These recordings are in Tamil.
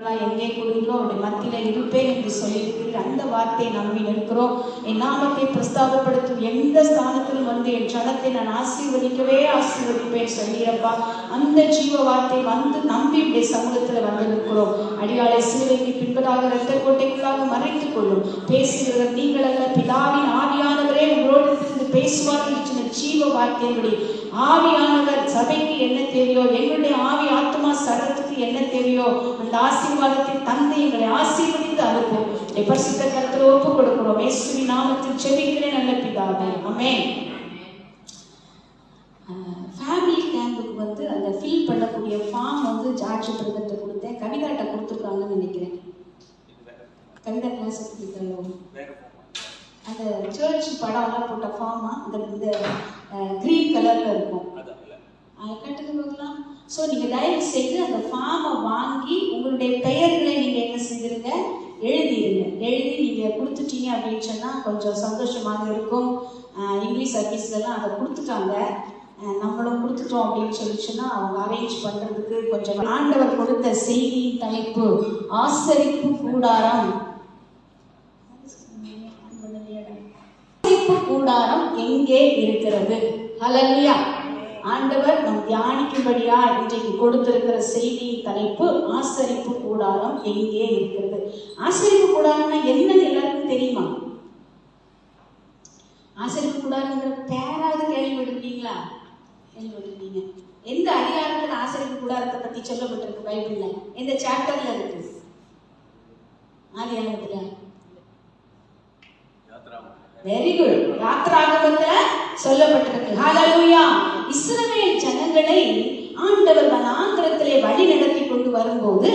எங்கே கூறுகிறோம் அவருடைய மத்தியில இருப்பேன் என்று சொல்லியிருக்கிறீர். அந்த வார்த்தையை நம்பி நிற்கிறோம். என் நாமத்தை பிரஸ்தாபப்படுத்தும் எந்த ஸ்தானத்திலும் வந்து என் ஜனத்தை நான் ஆசீர்வதிப்பேன் சொல்லியிருப்பா. அந்த ஜீவ வார்த்தை வந்து நம்பி இப்படி சமூகத்துல வந்து நிற்கிறோம். அடியாளை சிலுவைக்கு பின்பதாக இரத்த கோட்டைக்குள்ளாக மறைத்துக் கொள்ளும். பேசுகிறவர் நீங்கள் அல்ல, பிதாவின் ஆவியானவரே உங்களோடு இருந்து பேசுவார் என்று சொன்ன ஜீவ வார்த்தையின்படி ஆவியானவர் சபைக்கு என்ன தேவையோ, எங்களுடைய ஆவி ஆத்மா சரத்துக்கு என்ன தேவையோ அந்த ஆசீர்வாதத்தை தந்து எங்களை ஆசீர்வதித்து அனுப்பும். பரிசுத்த கர்த்தரை ஒப்புக் கொடுக்கிறோம். இயேசுவின் நாமத்தில் ஜெபிக்கிறேன் நல்ல பிதாவே, ஆமென். ஃபேமிலி கேம்புக்கு வந்து அந்த ஃபில் பண்ணக்கூடிய ஃபார்ம் வந்து ஜார்ஜ் பிரதர்கிட்ட கொடுத்தேன். கவிதாட்ட கொடுத்துருக்காங்கன்னு நினைக்கிறேன். கவிதா கிளாஸ் அந்த சர்ச் படம்லாம் போட்ட ஃபார்மா இந்த கிரீன் கலர்ல இருக்கும். கட்டுக்கு பார்க்கலாம். ஸோ நீங்கள் தயவு செய்து அந்த ஃபார்மை வாங்கி உங்களுடைய பெயர்களை நீங்கள் என்ன செஞ்சிருங்க, எழுதிடுங்க. எழுதி நீங்கள் கொடுத்துட்டீங்க அப்படின்னு சொன்னால் கொஞ்சம் சந்தோஷமாக இருக்கும். இங்கிலீஷ் சர்வீஸ்லாம் அதை கொடுத்துட்டாங்க, நம்மளும் கொடுத்துட்டோம் அப்படின்னு சொல்லிச்சுன்னா அவங்க அரேஞ்ச் பண்ணுறதுக்கு கொஞ்சம். ஆண்டவர் கொடுத்த செய்தியின் தலைப்பு ஆசரிப்பு கூடாரம். கூடாரம் எங்கே இருக்கிறது? ஹல்லேலூயா. ஆண்டவர் நம் தியானிக்கும்படியா இன்றைக்கு கொடுத்திருக்கிற செய்தியின் தலைப்பு ஆசரிப்பு கூடாரம் எங்கே இருக்கிறது. ஆசரிப்பு கூடாரம்னா என்னன்னு எல்லாருக்கும் தெரியுமா? ஆசரிப்பு கூடாரங்கிற பேராவது கேள்விப்பட்டிருக்கீங்களா? கேள்விப்பட்டிருக்கீங்க. எந்த அதிகாரத்துல ஆசரிப்பு கூடாரத்தை பத்தி சொல்லப்பட்டிருக்கு பைபிள்ல? எந்த சாப்டர்ல இருக்கு? ஆதியாகமத்துல. Very good. யாத்திராகமத்துல சொல்லப்பட்டிருக்கு. ஹல்லேலூயா. இஸ்ரவேல் ஜனங்களை ஆண்டவர் வனாந்திரத்திலே வழி நடத்தி கொண்டு வரும்போது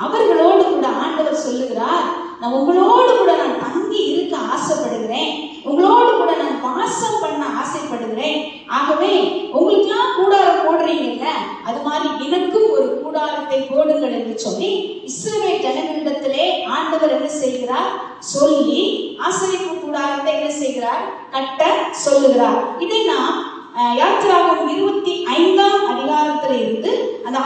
அவர்களோடு கூட ஆண்டவர் சொல்லுகிறார், நான் உங்களோடு கூட நான் தங்கி இருக்க ஆசைப்படுகிறேன், உங்களோடு கூட நான் வாசம் பண்ண ஆசைப்படுகிறேன். ஆகவே உங்களுக்குலாம் கூடாரம் போடுறீங்கல்ல, அது மாதிரி எனக்கும் ஒரு கூடாரத்தை போடுங்கள் என்று சொல்லி இஸ்ரவேல் ஜனங்களிடத்திலே ஆண்டவர் என்ன செய்கிறார் சொல்லி ஆசரிப்பு கூடாரத்தை என்ன செய்கிறார், கட்ட சொல்லுகிறார். இதை நாம் யாத்திராகமம் 25ஆம் அதிகாரத்தில் இருந்து அந்த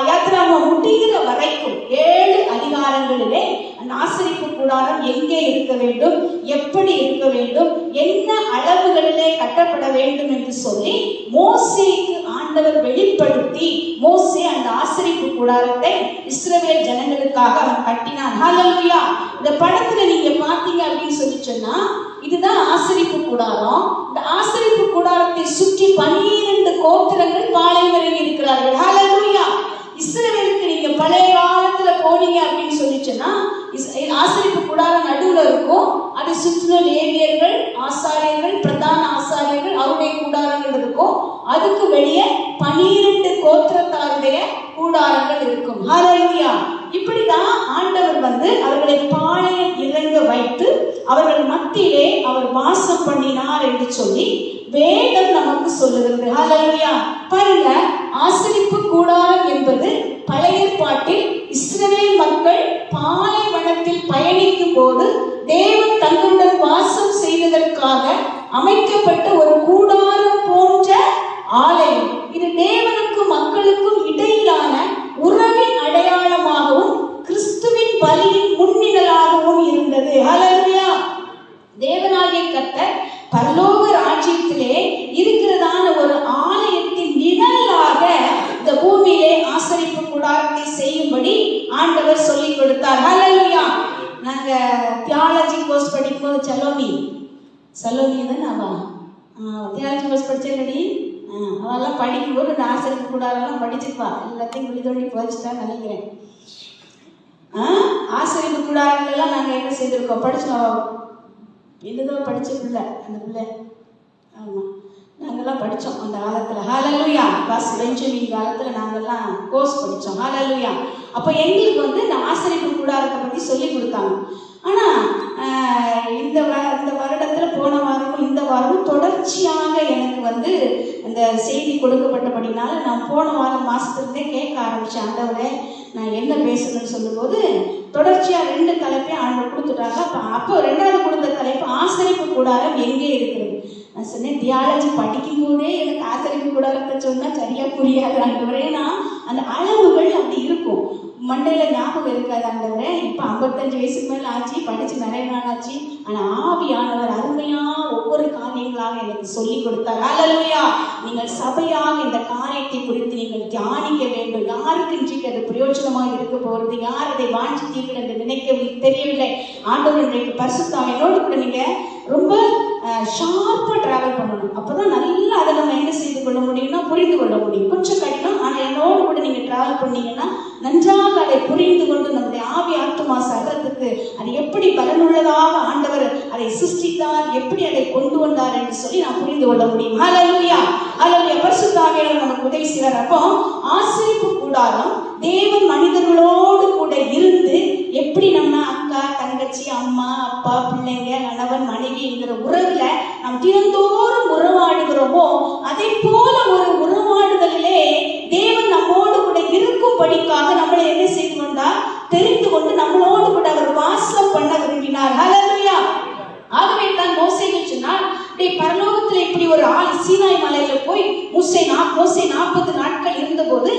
யாத்திராகமம் முடிகிற வரைக்கும் 7 அதிகாரங்களிலே அந்த ஆசரிப்பு கூடாரம் எங்கே இருக்க வேண்டும், எப்படி இருக்க வேண்டும், என்ன அளவுகளிலே கட்டப்பட வேண்டும் என்று சொல்லி மோசேக்கு ஆண்டவர் வெளிப்படுத்தி மோசே அந்த ஆசரிப்பு கூடாரத்தை இஸ்ரவேல் ஜனங்களுக்காக அவன் கட்டினான். ஹல்லேலூயா. இந்த படத்துல நீங்க பாத்தீங்க அப்படின்னு சொல்லி சொன்னா இதுதான் ஆசரிப்பு கூடாரம். இந்த ஆசரிப்பு கூடாரத்தை சுற்றி 12 கோத்திரங்கள் பாளையமிறங்கி இருக்கிறார்கள். ஹல்லேலூயா. இஸ்ரவேலுக்கு நீங்க பழைய காலத்துல போனீங்க அப்படின்னு சொல்லிச்சுன்னா ஆசரிப்பு கூடாரம் நடுவுல இருக்கும். அதை சுற்றிலும் லேவியர்கள், ஆசாரியர்கள், பிரதான ஆசாரியர்கள் அவருடைய கூடாரங்கள் இருக்கும். அதுக்கு வெளியே 12 கோத்திரத்தாருடைய கூடாரங்கள் இருக்கும். ஹல்லேலூயா. இப்படிதான் ஆண்டவர் வந்து அவர்களை பாளையம் இறங்க வைத்து அவர்கள் மத்தியிலே அவர் வாசம் பண்ணினார் என்று சொல்லி வேதம் நமக்கு சொல்லுகிறது. ஹல்லேலூயா. பாருங்க, ஆசரிப்பு கூடாரம் என்பது பழைய ஏற்பாட்டில் இஸ்ரவேல் மக்கள் பாலைவனத்தில் பயணிக்கும் போது தேவன் தங்களுடன் வாசம் செய்வதற்காக அமைக்கப்பட்ட ஒரு கூடாரம் போன்ற ஆலயம். இது தேவனுக்கும் மக்களுக்கும் இடையிலான உறவின் அடையாளமாகவும் கிறிஸ்துவின் பலியின் முன்னிழலாகவும் இருந்தது. ஹல்லேலூயா. தேவனாகிய கர்த்தர் பரலோக ராஜ்யத்திலே இருக்கிறதான ஒரு ஆலயத்தின் நிழலாக இந்த பூமியிலே ஆசரிப்பு கூடாரத்தை செய்யும்படி ஆண்டவர் சொல்லிக் கொடுத்தார். ஹல்லேலூயா. நாங்க தியாலஜி கோர்ஸ் படிக்கும்போது சலோமி தான் அவா தியாலஜி கோர்ஸ் படிச்சேன்டி. அவெல்லாம் படிக்கும்போது இந்த ஆசரிப்பு கூடாரெல்லாம் படிச்சிருப்பா. எல்லாத்தையும் விழிதோண்டி போச்சுட்டான்னு நினைக்கிறேன். ஆசரிப்பு கூடாரங்கள் எல்லாம் நாங்கள் என்ன செய்திருக்கோம், படிச்சோம். என்னதான் படிச்ச பிள்ளை அந்த பிள்ளை. ஆமாம், நாங்கள்லாம் படித்தோம் அந்த காலத்தில். ஹல்லேலூயா. பாஸ் பெஞ்சமின் காலத்தில் நாங்கள்லாம் கோர்ஸ் படித்தோம். ஹல்லேலூயா. அப்போ எங்களுக்கு வந்து இந்த ஆசரிப்பு கூடாரத்தை பற்றி சொல்லி கொடுத்தாங்க. ஆனால் இந்த வருடத்தில் போன வாரமும் இந்த வாரமும் தொடர்ச்சியாக எனக்கு வந்து அந்த செய்தி கொடுக்கப்பட்டபடினால நான் போன வாரம் மாதத்துலேருந்தே கேட்க ஆரம்பித்தேன், ஆண்டவரே நான் என்ன பேசணும்னு சொல்லும்போது தொடர்ச்சியாக 2 தலைப்பையும் ஆண்டவர் கொடுத்துட்டாங்க. அப்போ 2வது கொடுத்த தலைப்பு ஆசரிப்பு கூடாரம் எங்கே இருக்கிறது. நான் சொன்னேன், தியாலஜி படிக்கும் போதே எனக்கு ஆசரிப்பு கூடாரத்தை சொன்னால் சரியாக புரியாது ஆண்டவரே. நான் அந்த அளவுகள் அப்படி இருக்கும். மண்டையில ஞாபகம் இருக்காது ஆண்டவரே. இப்போ 55 வயசுக்கு மேலே ஆச்சு, படிச்சு நிறைய நாள் ஆச்சு. ஆனால் ஆவியானவர் அருமையா ஒவ்வொரு காரியங்களாக எனக்கு சொல்லி கொடுத்தார். ஹல்லேலூயா. நீங்கள் சபையாக இந்த காரியத்தை குறித்து நீங்கள் தியானிக்க வேண்டும். யாருக்கு இன்றைக்கு அது பிரயோஜனமாக இருக்க போகிறது, யார் அதை வாஞ்சித்தீர்கள் என்று நினைக்க தெரியவில்லை. ஆண்டவர் இன்றைக்கு பரிசுத்த ஆவியோடு கூட நீங்க ரொம்ப ஷார்ப்பா டிராவல் பண்ணணும். அப்பதான் நல்லா அதை நம்ம என்ன செய்து கொள்ள முடியும்னா புரிந்து கொள்ள முடியும். கொஞ்சம் கடினம், ஆனால் என்னோடு கூட நீங்க டிராவல் பண்ணீங்கன்னா நன்றாக அதை புரிந்து கொண்டு நம்முடைய ஆவி ஆத்துமா சகலத்துக்கு அது எப்படி பலனுள்ளதாக ஆண்டவர் அதை சிருஷ்டித்தார், எப்படி அதை கொண்டு வந்தார் என்று சொல்லி நான் புரிந்து கொள்ள முடியும். ஹல்லேலூயா. ஹல்லேலூயா. பரிசுத்த ஆவியானவர் நமக்கு உதவி செய்வார். அப்போ ஆசரிப்பு கூடாரம் தேவன் மனிதர்களோடு கூட இருந்து எப்படி நம்ம அக்கா தங்கச்சி அம்மா அப்பா பிள்ளைங்க கணவன் மனைவி என்கிற உறவுல நாம் தினந்தோறும் உறவாடுகிறோமோ அதே போல ஒரு உறவாடுதலிலே தேவன் நம்மோடு கூட இருக்கும்படிக்காக நம்மளை என்ன செய்து கொண்டார், தெரிந்து கொண்டு நம்மளோடு கூட அவர் வாசம் பண்ண விரும்பினார். ஹல்லேலூயா. ஆகவே தான் மோசேக்கு சொன்னார், பரலோகத்தில் இப்படி ஒரு ஆள் சீனாய் மலையில போய் மோசே 40 நாட்கள் இருந்தபோது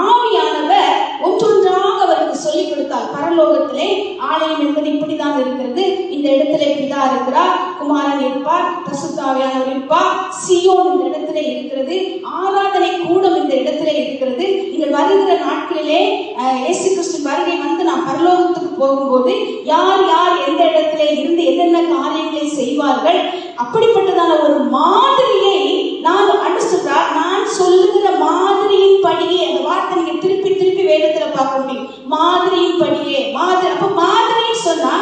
ஆவியானவர் ஒன்றொன்றாக அவருக்கு சொல்லிக் கொடுத்தார். பரலோகத்திலே ஆலயம் என்பது இப்படிதான் இருக்கிறது, இந்த இடத்துல பிதா இருக்கிறார், குமாரன் இருப்பார், பரிசுத்த ஆவியானவர் இருப்பார், சீயோன் இந்த இடத்துல இருக்கிறது, ஆராதனை கூடம் இந்த இடத்துல இருக்கிறது. நீங்கள் வருகிற நாட்களிலே இயேசு கிறிஸ்து வருகை வந்து நான் பரலோகத்துக்கு போகும்போது யார் யார் எந்த இடத்துல இருந்து என்னென்ன காரியங்களை செய்வார்கள், அப்படிப்பட்டதான ஒரு மாதிரியை நான் அனுசுகிறார். நான் சொல்லுகிற மாதிரியின் படியே, அந்த வார்த்தை நீங்க திருப்பி திருப்பி வேதத்துல பார்க்க முடியும். மாதிரியின் படியே, மாதிரி. அப்ப மாதிரின்னு சொன்னா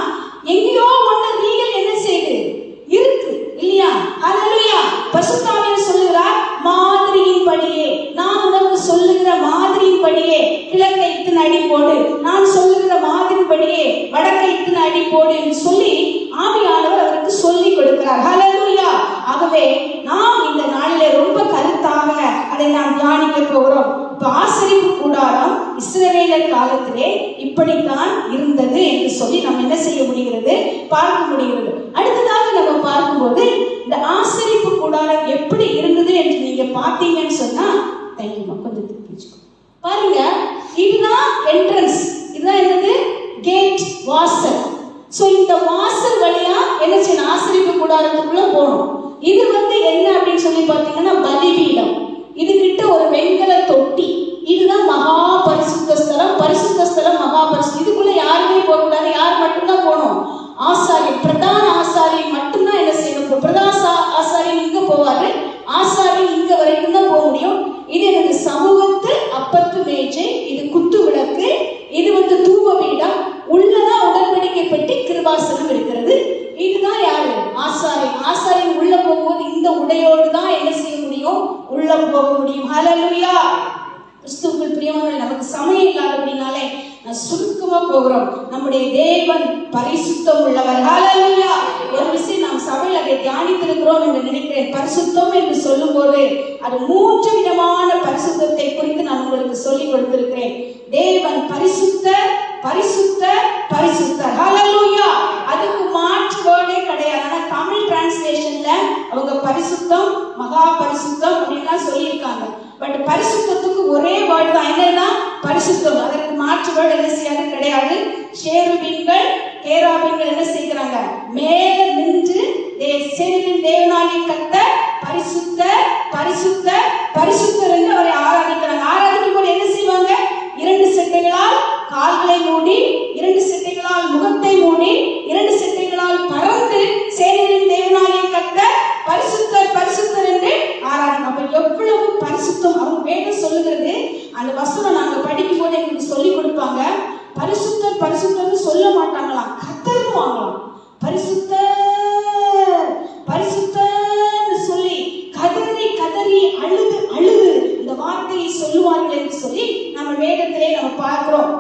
எங்கேயோ ஒண்ணு ரியல் என்ன செய்யுது இருக்கு இல்லையா? ஹல்லேலூயா. பரிசுத்த ஆவியானவர் சொல்லுகிறார், மாதிரியின் படியே, நான் உனக்கு சொல்லுகிற மாதிரியின் படியே கிழக்கை இத்தனை அடி போடு, நான் சொல்லுகிற மாதிரியின் படியே வடக்கை இத்தனை அடி போடு என்று சொல்லி ஆவியானவர் அவருக்கு சொல்லி கொடுக்கிறார். ஹல்லேலூயா. ஆகவே நாம் இந்த நாளிலே ரொம்ப கருத்தாக அதை நாம் தியானிக்க போகிறோம். இப்ப ஆசரிப்பு கூடாரம் இஸ்ரவேலர் காலத்திலே இப்படித்தான் இருந்தது என்று சொல்லி நம்ம என்ன செய்ய முடிகிறது, பார்க்க முடிகிறது. அடுத்ததாக நம்ம பார்க்கும்போது இந்த ஆசரிப்பு கூடாரம் எப்படி இருந்தது என்று நீங்க பார்த்தீங்கன்னு சொன்னா, தேங்க்யூமா, கொஞ்சம் பாருங்க, இதுதான் என்ட்ரன்ஸ், இதுதான் என்னது கேட், வாசல். சோ இந்த வாசல் வழியா என்ன செய்யணும், ஆசரிப்பு கூடாரத்துக்குள்ள போகணும். இது என்ன அப்படின்னு சொல்லி பார்த்தீங்கன்னா பலிபீடம். இது கிட்ட ஒரு வெண்கல தொட்டி, இதுதான் மகா பரிசுத்த ஸ்தலம். பரிசுத்த ஸ்தலம் மகா பரிசுத்தம். இதுக்குள்ள யாருமே போக கூடாது. யார் மட்டும்தான் போகணும், ஆசாரியன், பிரதான ஆசாரியன் மட்டும்தான் என்ன செய்யணும். பிரதான ஆசாரியன் இங்க போவாரு, ஆசாரியன் இங்க வரைக்கும் தான் போக முடியும். இது எனக்கு சமூகத்து அப்பத்து மேஜை, இது குத்து விளக்கு, இது தூபபீடம், உள்ளதான் உடன்படிக்கை பெட்டி, கிருபாசனம் இருக்கிறது. இதுதான் யாரு, ஆசாரியன். ஆசாரியன் உள்ள போகும்போது இந்த உடையோடு தான் என்ன செய்ய முடியும், உள்ள போக முடியும். ஹல்லேலூயா. கிறிஸ்துவுக்குள் பிரியமானவர்களே, நமக்கு சமயம் இல்லாதபடினாலே நான் சுருக்கமா போகிறோம். நம்முடைய தேவன் பரிசுத்தம் உள்ளவர். ஹல்லேலூயா. ஒரு விஷயம் நாம் சபையில் அதை தியானித்திருக்கிறோம் என்று நினைக்கிறேன். பரிசுத்தம் என்று சொல்லும் போது அது 3 விதமான பரிசுத்தத்தை குறித்து நான் உங்களுக்கு சொல்லிக் கொடுத்திருக்கிறேன். தேவன் பரிசுத்தர், பரிசுத்தர், பரிசுத்தர். ஹல்லேலூயா. அதுக்கு மாற்று வேர்டே கிடையாது. ஆனா தமிழ் டிரான்ஸ்லேஷன்ல அவங்க பரிசுத்தம், மகா பரிசுத்தம் அப்படின்லாம் சொல்லியிருக்காங்க. பட் பரிசுத்தத்துக்கு ஒரே வேர்டு தான், என்னன்னா பரிசுத்தம். அதற்கு மாற்று வேர்டு என்ன செய்யாது கிடையாது. ஷேருபீன்கள் கேராபீன்கள் என்ன செய்கிறாங்க, மேல நின்று சேனையின் தேவனாகிய கர்த்தர் பரிசுத்தர், பரிசுத்தர், பரிசுத்தர் என்று அவரை ஆராதிக்கிறாங்க. ஆராதிக்கும் போது என்ன செய்வாங்க, 2 செட்டைகளால் கால்களை மூடி, 2 செட்டைகளால் முகத்தை மூடி, 2 செட்டைகளால் பறந்து சேனையின் தேவனாகிய கர்த்தர் பரிசுத்தர், பரிசுத்தர் என்று ஆராதிக்கும். அப்ப எவ்வளவு பரிசுத்தம் அவங்க வேதம் சொல்லுகிறது. அந்த வசனம் நாங்க படிக்கும் போது எங்களுக்கு சொல்லி கொடுப்பாங்க. பரிசுத்தர் பரிசுத்தர்னு சொல்ல மாட்டாங்களாம், கத்தருவாங்களாம். பரிசுத்தர் பரிசுத்தர்னு சொல்லி கதறி கதறி அழுது அழுது இந்த வார்த்தையை சொல்லுவார்கள் என்று சொல்லி நம்ம வேதத்திலே நம்ம பார்க்கிறோம்.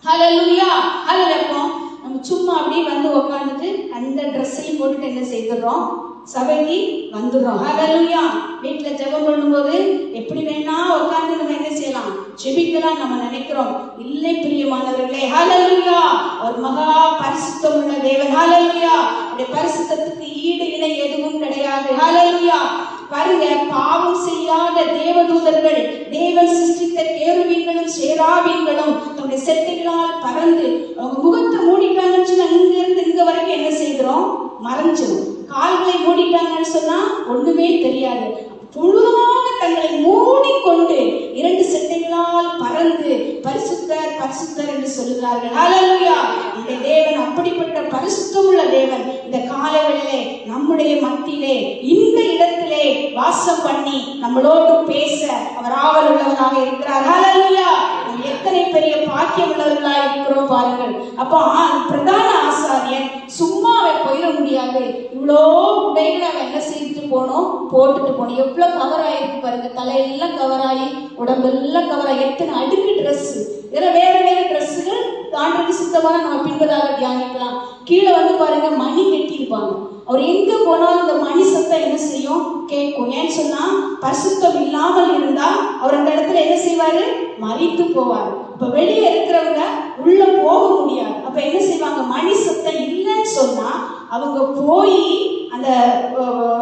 ஹல்லேலூயா. ஹல்லேலூயா. நம்ம சும்மா அப்படியே உட்காந்துட்டு அந்த ட்ரெஸ்ஸையும் போட்டுட்டு என்ன செய்துறோம், சபைக்கு வந்துடுறோம். ஹல்லேலூயா. வீட்டில் ஜெபம் பண்ணும்போது எப்படி வேணா உட்கார்ந்து நம்ம என்ன செய்யலாம், ஜெபிக்கலாம் நம்ம நினைக்கிறோம். இல்லை பிரியமானவர்களே, ஹல்லேலூயா. ஒரு மகா பரிசுத்தம் உள்ள தேவன். ஹல்லேலூயா. அவருடைய பரிசுத்தத்துக்கு ஈடு இணை எதுவும் கிடையாது. ஹல்லேலூயா. பாருங்க, பாவம் செய்யாத தேவதூதர்கள், தேவன் சிருஷ்டித்த கேருபீன்களும் சேராபீன்களும் தன்னுடைய செட்டைகளால் பறந்து அவங்க முகத்தை மூடிட்டாங்கன்னு சொன்னா இங்க இருந்து இங்க வரைக்கும் என்ன செய்கிறோம்? மறைஞ்சிடும். கால்களை மூடிட்டாங்கன்னு சொன்னா ஒண்ணுமே தெரியாது. முழுதாக தங்களை மூடிக்கொண்டு 2 செட்டைகளால் பறந்து பரிசுத்தர் பரிசுத்தர் என்று சொல்லுகிறார்கள். ஹல்லேலூயா! இந்த தேவன் அப்படிப்பட்ட பரிசுத்தமுள்ள தேவன். இந்த காலவெளியிலே நம்முடைய மத்தியிலே இந்த இடத்திலே வாசம் பண்ணி நம்மளோடு பேச அவர் ஆவல் உள்ளவராக இருக்கிறார். ஹல்லேலூயா! எத்தனை பெரிய பாக்கியம் உள்ளவர்களாக இருக்கிறோம் பாருங்கள். அப்போ பிரதான ஆசாரியன் சும்மாவே போயிட முடியாது. இவ்வளோ உடைகளை அவன் என்ன செய்துட்டு போனோம்? போட்டுட்டு போனோம். எவ்வளவு கவர் ஆயிருக்கு பாருங்க. தலையெல்லாம் கவர் ஆகி, உடம்பெல்லாம் கவர் ஆகி, எத்தனை அடுக்கு ட்ரெஸ். இதெல்லாம் வேற வேற ட்ரெஸ்ஸுகள் ஆண்டவருக்கு சித்தமான நம்ம பின்பதாக தியானிக்கலாம். கீழே வந்து பாருங்க, மணி கட்டி இருப்பாங்க. அவர் எங்க போனாலும் இந்த மணி சத்தம் என்ன செய்யும்? கேட்கும். ஏன்னு சொன்னா பரிசுத்தம் இல்லாமல் இருந்தா அவர் அந்த இடத்துல என்ன செய்வாரு? மறித்து போவார். இப்ப வெளியே இருக்கிறவங்க உள்ள போக முடியாது. அப்ப என்ன செய்வாங்க? மணி சத்தம் இல்லைன்னு சொன்னா அவங்க போய் அந்த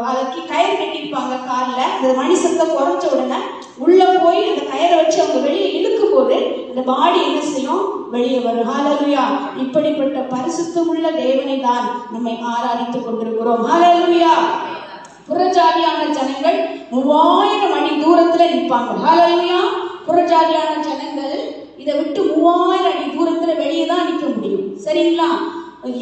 அதுக்கு கயிறு கட்டிருப்பாங்க காலில். அந்த மணி சத்தம் குறைஞ்ச உடனே உள்ள போய் அந்த கயிறை வச்சு அவங்க வெளியே இழுக்கும் போது அந்த பாடி என்ன செய்யும்? வெளியே வரும். ஹல்லேலூயா! இப்படிப்பட்ட பரிசுத்தமுள்ள தேவனை தான் நம்மை ஆராதித்துக் கொண்டிருக்கிறோம். ஹல்லேலூயா! புறஜாதியான ஜனங்கள் 3000 அடி தூரத்துல நிற்பாங்க. ஹல்லேலூயா! புறஜாதியான ஜனங்கள் இதை விட்டு 3000 அடி தூரத்துல வெளியே தான் நிற்க முடியும். சரிங்களா?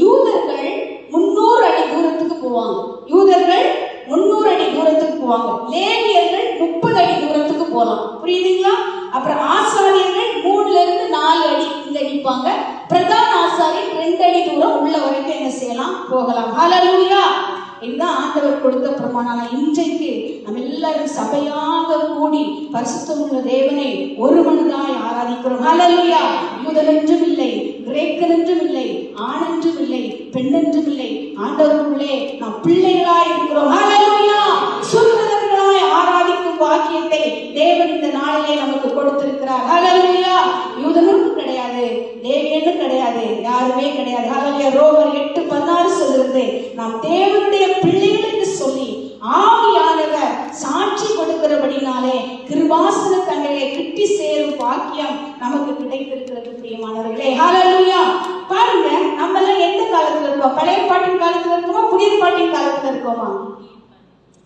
யூதர்கள் 300 அடி தூரத்துக்கு போவாங்க. யூதர்கள் 300 அடி தூரத்துக்கு போவாங்க. லேவியர்கள் 30 அடி தூரத்துக்கு போகலாம். புரியுதுங்களா? அப்புறம் ஆசாரியர்கள் 3ல இருந்து 4 அடி இங்க நிற்பாங்க. பிரதான ஆசாரியர் 2 அடி தூரம் உள்ள வரைக்கும் என்ன செய்யலாம்? போகலாம். ஹல்லேலூயா! இதுதான் ஆண்டவர் கொடுத்த பிரமாணம். இன்றைக்கு நம்ம எல்லாரும் சபையாக கூடி பரிசுத்தமுள்ள தேவனை ஒரு மனதாய் ஆராதிக்கிறோம். ஹல்லேலூயா! யூதனென்றும் இல்லை, கிரேக்கனென்றும் இல்லை, ஆணென்றும் இல்லை, பெண்ணென்றும் இல்லை, ஆண்டவருக்குள்ளே நாம் பிள்ளைகளாய் இருக்கிறோம். ஹல்லேலூயா! சுதந்திரர்களாய் ஆராதிக்கும் வாக்கியத்தை தேவன் இந்த நாளிலே நமக்கு கொடுத்திருக்கிறார். ஹல்லேலூயா! யூதனுக்கும் கிடையாது, லேவியனும் கிடையாது, யாருமே கிடையாது. ஹல்லேலூயா! ரோமர் 8:16 சொல்லுகிறது, நாம் தேவனுடைய பிள்ளைகள் என்று சொல்லி ஆவியானவர் சாட்சி கொடுக்கிறபடினாலே கிருபாசன தண்டையை கிட்டி சேரும் பாக்கியம் நமக்கு கிடைத்திருக்கிறது. பிரியமானவர்களே, ஹல்லேலூயா! பாருங்க, நம்ம எல்லாம் எந்த காலத்துல இருக்கோம்? பழைய பாட்டின் காலத்துல இருக்கோமா? புதிய பாட்டின் காலத்துல இருக்கோமா?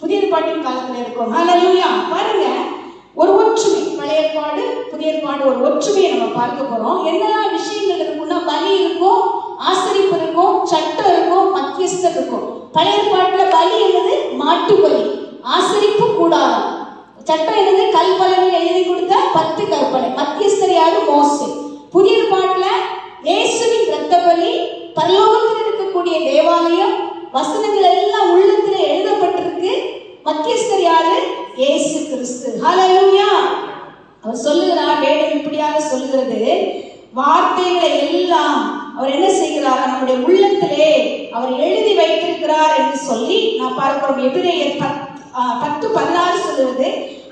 புதிய பாட்டின் காலத்துல இருக்கோம். ஹல்லேலூயா! பாருங்க, ஒரு ஒற்றுமை. பழைய பாடு புதிய பாடு ஒரு ஒற்றுமையை நம்ம பார்க்க போறோம். என்னெல்லாம் விஷயங்கள் இருக்கும்னா, பலி இருக்கும், ஆசரிப்பு இருக்கும், சட்டம் இருக்கும், மத்தியஸ்தர் இருக்கும். பழைய பாட்டுல பலி என்னது? மாட்டு பலி. ஆசரிப்பு கூடாரம். சட்டம் என்னது? கல்பலகையில் எழுதி கொடுத்த 10 கற்பனை. மத்தியஸ்தர் யாரு? மோசே. புதிய பாட்டுல இயேசுவின் இரத்த பலி, பரலோகத்தில் இருக்கக்கூடிய தேவாலயம், வசனங்கள் எல்லாம் உள்ளத்துல எழுதப்பட்டிருக்கு. மத்தியஸ்தர் யாரு? இயேசு கிறிஸ்து. ஹல்லேலூயா! அவர் சொல்லுகிறார், வேதம் இப்படியாக சொல்லுகிறது, வார்த்தைகளை எல்லாம் அவர் என்ன செய்கிறார்? நம்முடைய உள்ளத்திலே அவர் எழுதி வைத்திருக்கிறார் என்று சொல்லி நான் பார்க்கிறோம். எபிரேயர் 10:16 சொல்லுவது,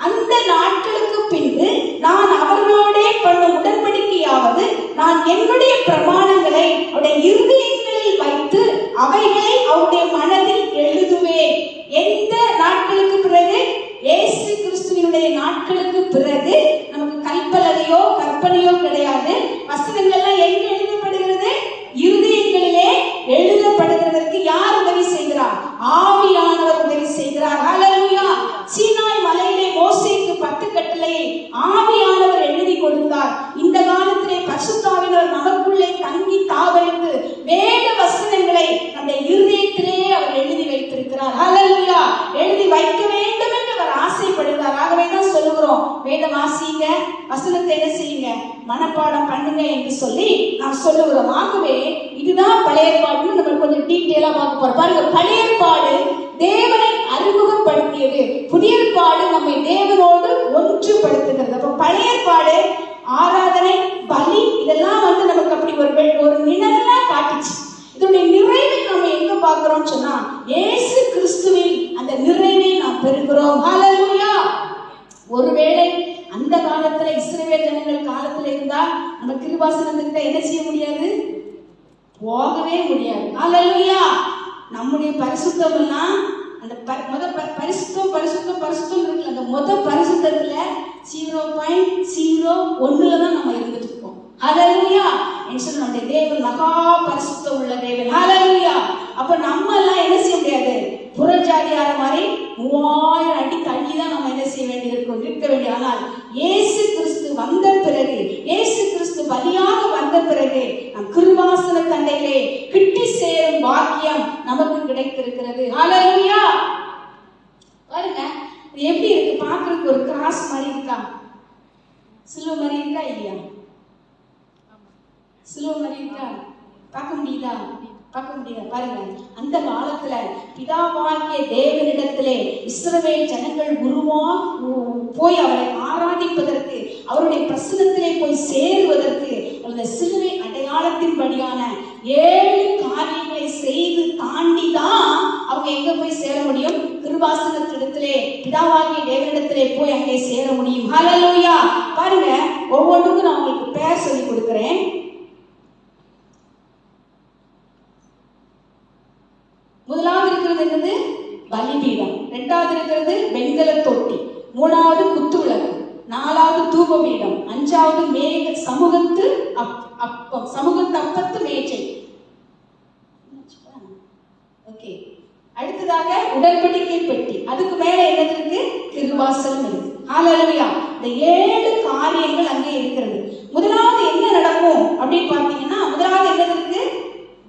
அந்த நாட்களுக்கு பின்பு நான் அவர்களோட பண்ணும் உடன்படிக்கையாவது, நான் என்னுடைய பிரமாணங்களை அவருடைய இருதயங்களில் வைத்து அவைகளை அவருடைய மனதில் எழுதுவேன். எந்த நாட்களுக்கு பிறகு? இயேசு கிறிஸ்துவினுடைய நாட்களுக்கு பிறகு நமக்கு கல்பலகையோ கற்பனையோ கிடையாது. வசனங்கள் எல்லாம் எங்க எழுதப்படுகிறது? இருதயங்களிலே எழுதப்படுகிறதற்கு யார் உதவி செய்கிறார்? ஆவியானவர் உதவி செய்கிறார். ஹல்லேலூயா! சீனாய் மலையிலே மோசேக்கு 10 கட்டளையை ஆவியானவர் எழுதி கொடுத்தார். இந்த காலத்திலே பரிசுத்தாவியானவர் நமக்குள்ளே தங்கி தாவரித்து வேத வசனங்களை நம்முடைய இருதயத்திலே அவர் எழுதி வைத்திருக்கிறார். ஹல்லேலூயா! எழுதி வைக்க வேண்டும் என்று அவர் ஆசைப்படுகிறார். ஆகவே தான் சொல்லுகிறோம், வேதம் வாசிங்க, வசனத்தை என்ன செய்யுங்க? மனப்பாடம் பண்ணுங்க என்று சொல்லி நாம் சொல்லுகிறோம். ஆகவே இதுதான் பழைய பாட்டு. நம்ம கொஞ்சம் டீட்டெயிலா பார்க்க போறோம். பாருங்க, பழைய பாடு தேவனை அறிமுகப்படுத்தியது, புதிய பாடு நம்மை தேவனோடு ஒன்றுபடுத்துகிறது. அப்ப பழைய பாடு ஆராதனை, பலி, இதெல்லாம் வந்து நமக்கு அப்படி ஒரு நிழலா காட்டுச்சு. இதனுடைய நிறைவை நம்ம எங்க பார்க்கிறோம் சொன்னா, இயேசு கிறிஸ்துவில் அந்த நிறைவை நாம் பெறுகிறோம். ஹல்லேலூயா! ஒருவேளை அந்த காலத்துல இஸ்ரவேல் ஜனங்கள் காலத்துல இருந்தா நம்ம கிருபாசனத்துக்கிட்ட என்ன செய்ய முடியாது? போகவே முடியாது. ஹல்லேலூயா! நம்முடைய பரிசுத்தம் எல்லாம் அந்த பரிசுத்தம் பரிசுத்தம் பரிசுத்தம் இருக்குல்ல, அந்த பரிசுத்தத்துல 0.01 தான் நம்ம இருந்துட்டு இருக்கோம். ஹல்லேலூயா. நம்முடைய தேவன் மகா பரிசுத்தம் உள்ள தேவன். ஹல்லேலூயா. அப்ப நம்ம எல்லாம் என்ன செய்ய முடியாது, புறஜாதியார மாதிரி 3000 அடி தள்ளி தான் நம்ம என்ன செய்ய வேண்டியிருக்கும், இருக்க வேண்டிய. ஆனால் இயேசு கிறிஸ்து வந்த பிறகு, இயேசு கிறிஸ்து பலியாக வந்த பிறகு நம் கிருபாசன தண்டையிலே கிட்டி சேரும் பாக்கியம் நமக்கு கிடைத்திருக்கிறது. ஹல்லேலூயா. பாருங்க, இது எப்படி இருக்கு பார்க்கறதுக்கு, ஒரு கிராஸ் மாதிரி இருக்கா, சிலுவை மாதிரி இருக்கா இல்லையா? சிலுவை மாதிரி இருக்கா? பார்க்க முடியுதா? பார்க்க முடியுதா? பாருங்க, அந்த காலத்துல பிதாவாகிய தேவனிடத்திலே இஸ்ரவேல் ஜனங்கள் போய் அவரை ஆராதிப்பதற்கு, அவருடைய பிரசன்னத்திலே போய் சேருவதற்கு அந்த சிலுவை அடையாளத்தின்படியான 7 காரியங்களை செய்து தாண்டி தான் அவங்க எங்க போய் சேர முடியும், கிருபாசனத்திடத்திலே பிதாவாகிய தேவனிடத்திலே போய் அங்கே சேர முடியும். ஹல்லேலூயா. பாருங்க, ஒவ்வொன்றுக்கும் நான் உங்களுக்கு பேர் சொல்லி கொடுக்கிறேன். முதலாவது இருக்கிறது என்னது, பலிபீடம். இரண்டாவது இருக்கிறது வெண்கல தொட்டி. மூணாவது குத்து விளக்கு. நாலாவது தூபபீடம். அஞ்சாவது சமூகத்து அப்பத்து மேஜை. ஓகே. அடுத்ததாக உடன்படிக்கை பெட்டி. அதுக்கு மேல என்னது இருக்கு, கிருபாசனம் இருக்கு. ஹல்லேலூயா. இந்த 7 காரியங்கள் அங்கே இருக்கிறது. முதலாவது என்ன நடக்கும் அப்படின்னு பார்த்தீங்கன்னா, முதலாவது என்னது இருக்கு,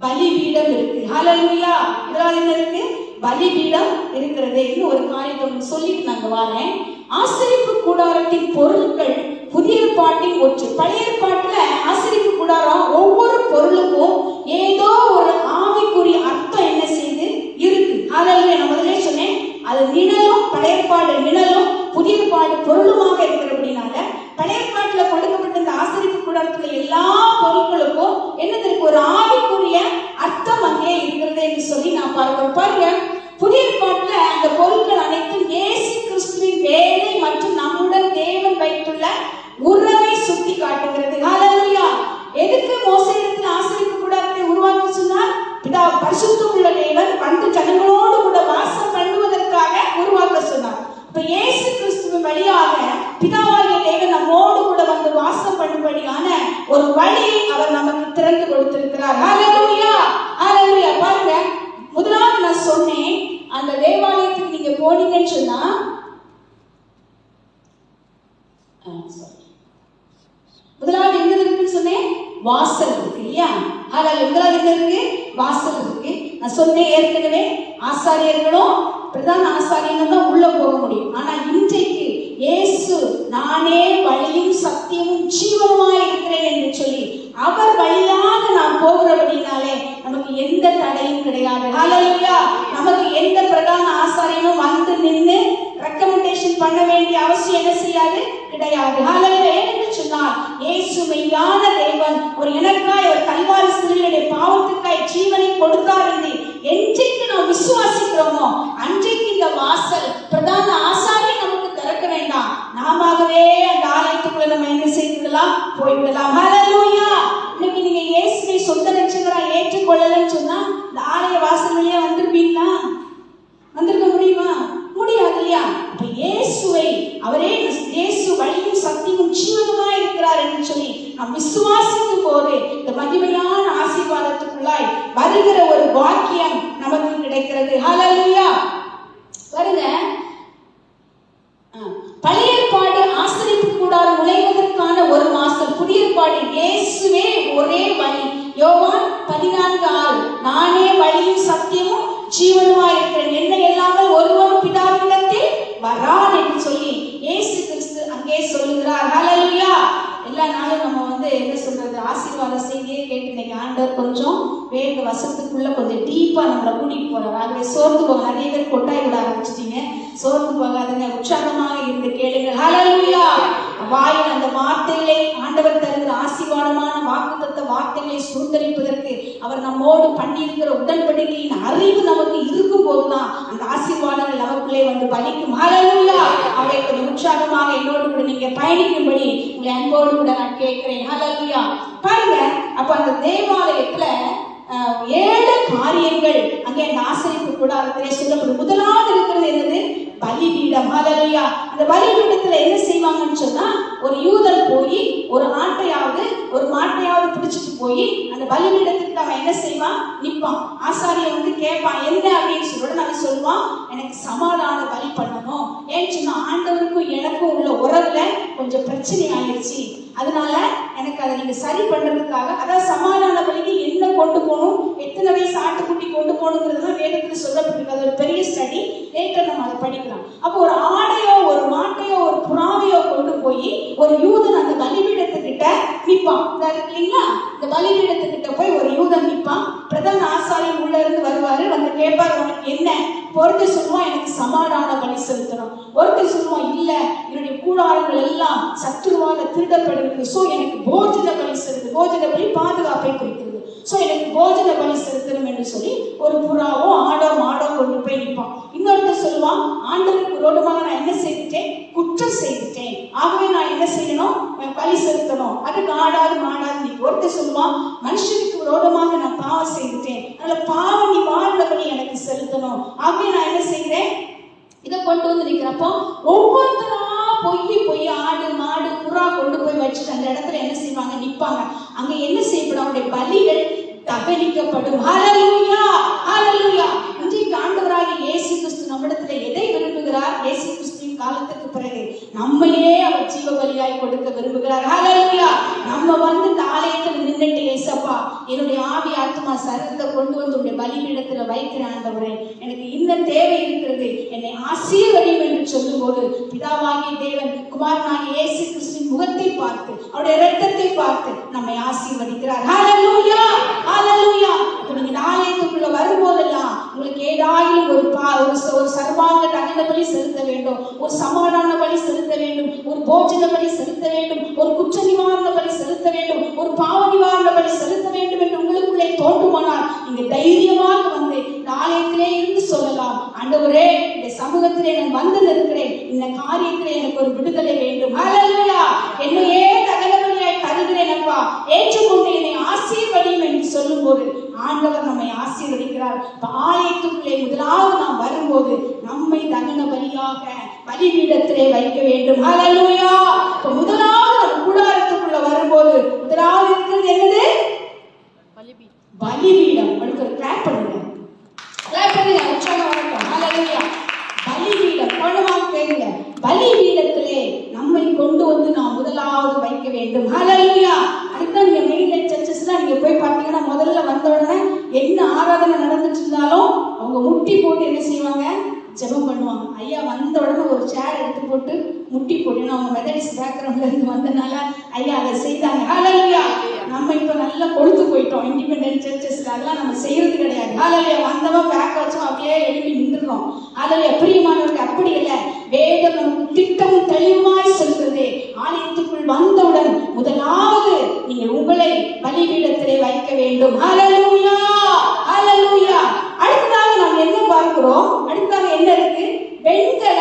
பலிபீடம் இருக்கு. ஹல்லேலூயா. முதலாவது என்ன இருக்கு, பலிபீடம் இருக்கிறது. இன்னும் ஒரு காரியத்தை சொல்லிட்டு நாங்க வரேன். ஆசரிப்பு கூடாரத்தின் பொருட்கள் புதிய ஏற்பாட்டின் ஒற்று. பழைய ஏற்பாட்டுல ஆசரிப்பு கூடாரம் ஒவ்வொரு பொருளுக்கும் ஏதோ ஒரு ஆவிக்குரிய அர்த்தம் என்ன செய்து இருக்கு. ஹல்லேலூயா. நான் முதல்ல சொன்னேன், அது நிழலும், பழைய ஏற்பாடு நிழலும் புதிய ஏற்பாடு பொருளுமாக இருக்கிறபடினால பழைய ஏற்பாட்டுல கொடுக்கப்பட்ட இந்த ஆசரிப்பு கூடாரத்துல எல்லா பொருட்களுக்கும் என்னதற்கு ஒரு ஆவிக்குரிய அர்த்தம் அங்கே இருக்கிறது என்று சொல்லி நான் பார்க்கிறோம். பாருங்க, புதிய ஏற்பாட்டுல அந்த பொருட்கள் அனைத்தும் இயேசு கிறிஸ்துவின் வேலை மற்றும் நம்முடன் தேவன் வைத்துள்ள உறவை சுட்டி காட்டுகிறது. ஹல்லேலூயா. எதுக்கு மோசேயிடத்தில் ஆசரிப்பு கூடாரத்தை உருவாக்க சொன்னார்? பிதா பரிசுத்தம் உள்ள தேவன் வந்து ஜனங்களோடு கூட வாசம் பண்ணுவதற்காக உருவாக்க சொன்னார். இப்ப இயேசு கிறிஸ்துவின் வழியாக பிதாவாகிய தேவன் நம்மோடு கூட வந்து வாசம் பண்ணும்படியான ஒரு வழியை அவர் நமக்கு திறந்து கொடுத்திருக்கிறார். ஹல்லேலூயா. ஹல்லேலூயா. பாருங்க, முதலாவது நான் சொன்னேன், அந்த தேவாலயத்துக்கு நீங்க போனீங்கன்னு சொன்னா, முதலாவது என்ன இருக்குன்னு சொன்னேன், வாசல் இருக்கு இல்லையா? ஹல்லேலூயா. முதலாவது என்ன இருக்கு, வாசல் இருக்கு. நான் சொன்னேன் ஏற்கனவே, ஆசாரியர்களும் பிரதான ஆசாரியர்கள் தான் உள்ள போக முடியும். ஆனா இன்றைக்கு இயேசு நானே வழியும் சத்தியமும் ஜீவனுமாய் இருக்கிறேன் என்று சொல்லி அவர் வழியாக நாம் போகிறபடினாலே நமக்கு எந்த தடையும் கிடையாது. ஹல்லேலூயா. நமக்கு எந்த பிரதான ஆசாரியனும் வந்து நின்று ரெக்கமெண்டேஷன் பண்ண வேண்டிய அவசியம் என்ன செய்யாது, கிடையாது. ஹல்லேலூயா. என்று சொன்னால் இயேசு மெய்யான தேவன், ஒரு எனக்காய் ஒரு கல்வாரி சிலுவையிலே பாவத்துக்காய் ஜீவனை கொடுத்தார் என்று என்றைக்கு நாம் விசுவாசிக்கிறோமோ அன்றைக்கு இந்த வாசல் பிரதான ஆசாரியன் நமக்கு திறக்க வேண்டாம், நாமவே அந்த ஆலயத்துக்குள்ள நம்ம என்ன செய்துவிடலாம், போய்விடலாம். ஹல்லேலூயா. இன்னைக்கு நீங்க இயேசுவை சொந்த ரட்சகரா ஏற்றுக்கொள்ளலன்னு சொன்னா இந்த ஆலய வாசல் வழியா வந்திருப்பீங்களா? வந்திருக்க முடியுமா? முடியாது இல்லையா? அப்ப இயேசுவை, அவரே இயேசு வழியும் சத்தியமும் ஜீவனுமாய் இருக்கிறார் என்று சொல்லி நாம் விசுவாசிக்கும் போது இந்த மகிமையான ஆசீர்வாதத்துக்குள்ளாய் வருகிற ஒரு வாக்கியம் நமக்கு கிடைக்கிறது. ஹல்லேலூயா. பாருங்க, பழைய ஏற்பாடு ஆசரிப்பு கூடாரம் நுழைவதற்கான ஒரு வாசல், புதிய ஏற்பாடு இயேசுவே ஒரே வழி. யோவான் 14:6 நானே வழியும் சத்தியமும் ஜீவனுமாய் இருக்கிறேன், என்னை இல்லாமல் ஒருவரும் பிதாவினிடத்தில் வரான் என்று சொல்லி இயேசு கிறிஸ்து அங்கே சொல்லுகிறார். ஹல்லேலூயா. எல்லா நாளும் நம்ம என்ன சொல்றது, ஆசீர்வாத செய்தியே கேட்டு இன்னைக்கு ஆண்டவர் கொஞ்சம் வேக வசத்துக்குள்ள கொஞ்சம் டீப்பா நம்மளை கூட்டிட்டு போறாரு. ஆகவே சோர்ந்து போக, நிறைய பேர் கொட்டாய் விட ஆரம்பிச்சிட்டீங்க. சோர்ந்து போகாதுங்க, உற்சாகமாக இருந்து கேளுங்க. ஹல்லேலூயா. வாயில் அந்த வார்த்தைகளை ஆண்டவர் தருகிற ஆசீர்வாதமான வாக்குத்தத்த வார்த்தைகளை சுதந்திரிப்பதற்கு அவர் நம்மோடு பண்ணியிருக்கிற உடன்படிக்கையின் அறிவு நமக்கு இருக்கும் போதுதான் அந்த ஆசீர்வாதங்கள் நமக்குள்ளே வந்து பலிக்கும். ஹல்லேலூயா. அவரை கொஞ்சம் உற்சாகமாக என்னோடு கூட நீங்க பயணிக்கும்படி உங்களை அன்போடு கூட நான் கேட்கிறேன். ஹல்லேலூயா. பாருங்க, அப்ப அந்த தேவாலயத்துல 7 காரியங்கள் அங்கே அந்த ஆசரிப்பு கூடாரத்திலே சொல்லப்படும். முதலாவது அந்த பலிபீடத்துல என்ன செய்வாங்கன்னு சொன்னா, ஒரு யூதன் போய் ஒரு ஆட்டையாவது ஒரு மாட்டையாவது பிடிச்சிட்டு போய் அந்த பலிபீடத்துக்கு அவன் என்ன செய்வான், நிற்பான். ஆசாரியன் வந்து கேட்பான், என்ன அப்படின்னு சொல்லிட்டு நான் சொல்லுவான், எனக்கு சமாதான பலி பண்ணணும். ஏன்னு சொன்னா ஆண்டவருக்கும் எனக்கும் உள்ள உறவுல கொஞ்சம் பிரச்சனை ஆயிடுச்சு, அதனால எனக்கு அதை நீங்க சரி பண்றதுக்காக, அதாவது சமாதான பலிக்கு என்ன கொண்டு போகணும், எத்தனை வயசு ஆட்டுக்குட்டி கொண்டு போகணுங்கிறது வேதத்துல சொல்லப்பட்டிருக்கு. அது ஒரு பெரிய ஸ்டடி, லேட்டர் நம்ம அதை படிக்கலாம். அப்போ ஒரு ஆடையோ ஒரு மாட்டையோ ஒரு புறாவையோ கொண்டு போய் ஒரு யூதன் அந்த பலிபீடத்துக்கிட்ட நிற்பான். இல்லைங்களா, இந்த பலிபீடத்துக்கிட்ட போய் ஒரு யூதன் நிற்பான். பிரதான ஆசாரியன் உள்ள இருந்து வருவாரு, வந்து கேட்பாரு, உனக்கு என்ன? ஒருத்தர் சொல்லுவான், எனக்கு சமாதான பலி செலுத்தணும். ஒருத்தர் சொல்லுவான், இல்ல என்னுடைய கூடாரங்கள் எல்லாம் சத்துருவால திருடப்படுகிறது, சோ எனக்கு போஜன பலி செலுத்து. போஜன பலி பாதுகாப்பை குறிக்கிறது, சோ எனக்கு போஜன பலி செலுத்தணும் என்று சொல்லி ஒரு புறாவோ ஆடோ மாடோ கொண்டு போய் நிற்பான். இன்னொருத்தர் சொல்லுவான், ஆண்டவருக்கு விரோதமாக நான் என்ன செய்துட்டேன், குற்றம் செய்துட்டேன், ஆகவே நான் என்ன செய்யணும், பலி செலுத்தணும், அதுக்கு ஆடாது மாடாது நிற்கும். ஒருத்தர் சொல்லுவான், மனுஷனுக்கு விரோதமாக நான் பாவம் செய்துட்டேன், அதனால பாவ நிவாரண பலி எனக்கு செலுத்தணும், ஆகவே நான் என்ன செய்கிறேன், இதை கொண்டு வந்து நிற்கிறப்போ ஒவ்வொருத்தரா பொய் ஆடு மாடு புறா கொண்டு போய் வச்சுட்டு அந்த இடத்துல என்ன செய்வாங்க, நிற்பாங்க. அங்க என்ன செய்யப்படும், அவருடைய பலிகள் தகனிக்கப்படும். ஹல்லேலூயா, ஹல்லேலூயா. இன்றைக்கு ஆண்டவராகிய இயேசு கிறிஸ்து நம்மிடத்துல எதை விரும்புகிறார்? இயேசு கிறிஸ்துவின் காலத்துக்கு பிறகு நம்மையே அவர் ஜீவ பலியாய் கொடுக்க விரும்புகிறார். ஹல்லேலூயா. நம்ம வந்து ஆலயத்தில் நின்னுட்டு, ஏசப்பா என்னுடைய ஆவி ஆத்மா சரீரத்தை கொண்டு வந்து உடைய பலிபீடத்துல வைக்கிற ஆண்டவரே, எனக்கு இந்த தேவை இருக்கிறது, என்னை ஆசீர்வதியும் என்று சொல்லும் போது பிதாவாகிய தேவன் குமாரனாகிய இயேசு கிறிஸ்துவின் முகத்தை பார்த்து அவருடைய இரத்தத்தை பார்த்து நம்மை ஆசீர்வதிக்கிறார். ஹல்லேலூயா, ஹல்லேலூயா. நீங்க ஆலயத்துக்குள்ள வரும்போதெல்லாம் உங்களுக்கு ஏதாயிலும் ஒரு சர்வாங்க தகன பலி செலுத்த வேண்டும், ஒரு சமாதான பலி செலுத்த வேண்டும், ஒரு போஜன பலி செலுத்த வேண்டும், ஒரு குற்ற நிவாரண பலி செலுத்த வேண்டும், ஒரு பாவ நிவாரண பலி செலுத்த வேண்டும் என்று உங்களுக்குள்ளே தோன்றுமானால் நீங்க தைரியமாக வந்து இந்த ஆலயத்திலே இருந்து சொல்லலாம், ஆண்டவரே இந்த சமூகத்திலே நான் வந்து நிற்கிறேன், இந்த காரியத்திலே எனக்கு ஒரு விடுதலை வேண்டும். ஹல்லேலூயா. என்னையே தகன பலியாய் தருகிறேன் அப்பா, ஏற்றுக்கொண்டு என்னை ஆசீர்வதியும் என்று சொல்லும் போது ஆண்டவர் நம்மை ஆசீர்வதிக்கிறார். ஆலயத்துக்குள்ளே முதலாவது நாம் வரும்போது நம்மை தகன பலியாக பலிபீடத்திலே வைக்க வேண்டும். ஹல்லேலூயா. முதலாவது நம்ம கூடாரத்துக்குள்ள வரும்போது முதலாவது இருக்கிறது என்னது? பலிபீடம். அடுத்து ஒரு கிளாப் பண்ணுங்க, கிளாப் பண்ணுங்க, உற்சாகம் வரட்டும். ஹல்லேலூயா. பலிபீடம் கவனமாக கேளுங்க. பலிபீடத்திலே நம்மை கொண்டு வந்து நாம் முதலாவது வைக்க வேண்டும். ஹல்லேலூயா. அடுத்த நீங்க மெயின் சர்ச்சஸ்ல நீங்க போய் பார்த்தீங்கன்னா முதல்ல வந்த உடனே என்ன ஆராதனை நடந்துட்டு இருந்தாலும் அவங்க முட்டி போட்டு என்ன செய்வாங்க, ஜெபம் பண்ணுவாங்க. ஐயா வந்த உடனே ஒரு சேர் எடுத்து போட்டு முட்டி போட்டு, அவங்க மெத்தடிஸ்ட் பேக்ரவுண்ட்ல இருந்து வந்தனால ஐயா அதை செய்தாங்க. ஹல்லேலூயா. நம்ம இப்ப நல்லா கொழுத்து போயிட்டோம் இண்டிபெண்டன்ட் சர்ச்சஸ்ல, அதெல்லாம் நம்ம செய்யறது கிடையாது. ஹல்லேலூயா. வந்தவன் பேக் வச்சோம் அப்படியே எழுப்பி நின்றுறோம். ஹல்லேலூயா. பிரியமானவர்கள் அப்படி இல்லை, வேதம் நமக்கு திட்டமும் தெளிவுமாய் சொல்கிறது. ஆலயத்துக்குள் வந்தவுடன் முதலாவது நீங்கள் உங்களை பலிபீடத்திலே வைக்க வேண்டும். ஹல்லேலூயா, ஹல்லேலூயா. அடுத்ததாக நாம் என்ன பார்க்கிறோம்? அடுத்ததாக என்ன இருக்கு? வெண்கல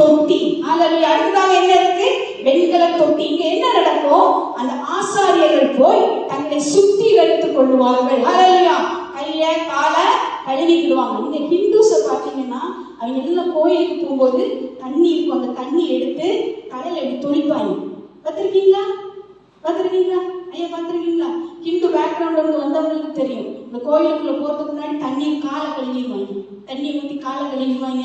தொட்டி. ஹல்லேலூயா. அடுத்ததாக என்ன இருக்கு? வெண்கல தொட்டி. இங்க என்ன நடக்கும்? அந்த ஆசாரியர்கள் போய் தங்களை சுத்திகரித்துக் கொள்வார்கள். ஹல்லேலூயா. கைய கால கழுவிக்கிடுவாங்க. இந்த ஹிந்துஸை பார்த்தீங்கன்னா அவங்க எல்லாம் கோயிலுக்கு போகும்போது தண்ணி இருக்கும், அந்த தண்ணி எடுத்து தலையில எடுத்து தொளிப்பாங்க. பார்த்திருக்கீங்களா? பார்த்திருக்கீங்களா? ஐயா பார்த்திருக்கீங்களா? ஹிந்து பேக்ரவுண்ட் வந்து வந்தவங்களுக்கு தெரியும். இந்த கோயிலுக்குள்ள போறதுக்கு முன்னாடி தண்ணி காலை கழுவிடுவாங்க, தண்ணி ஊற்றி காலை கழுவிடுவாங்க,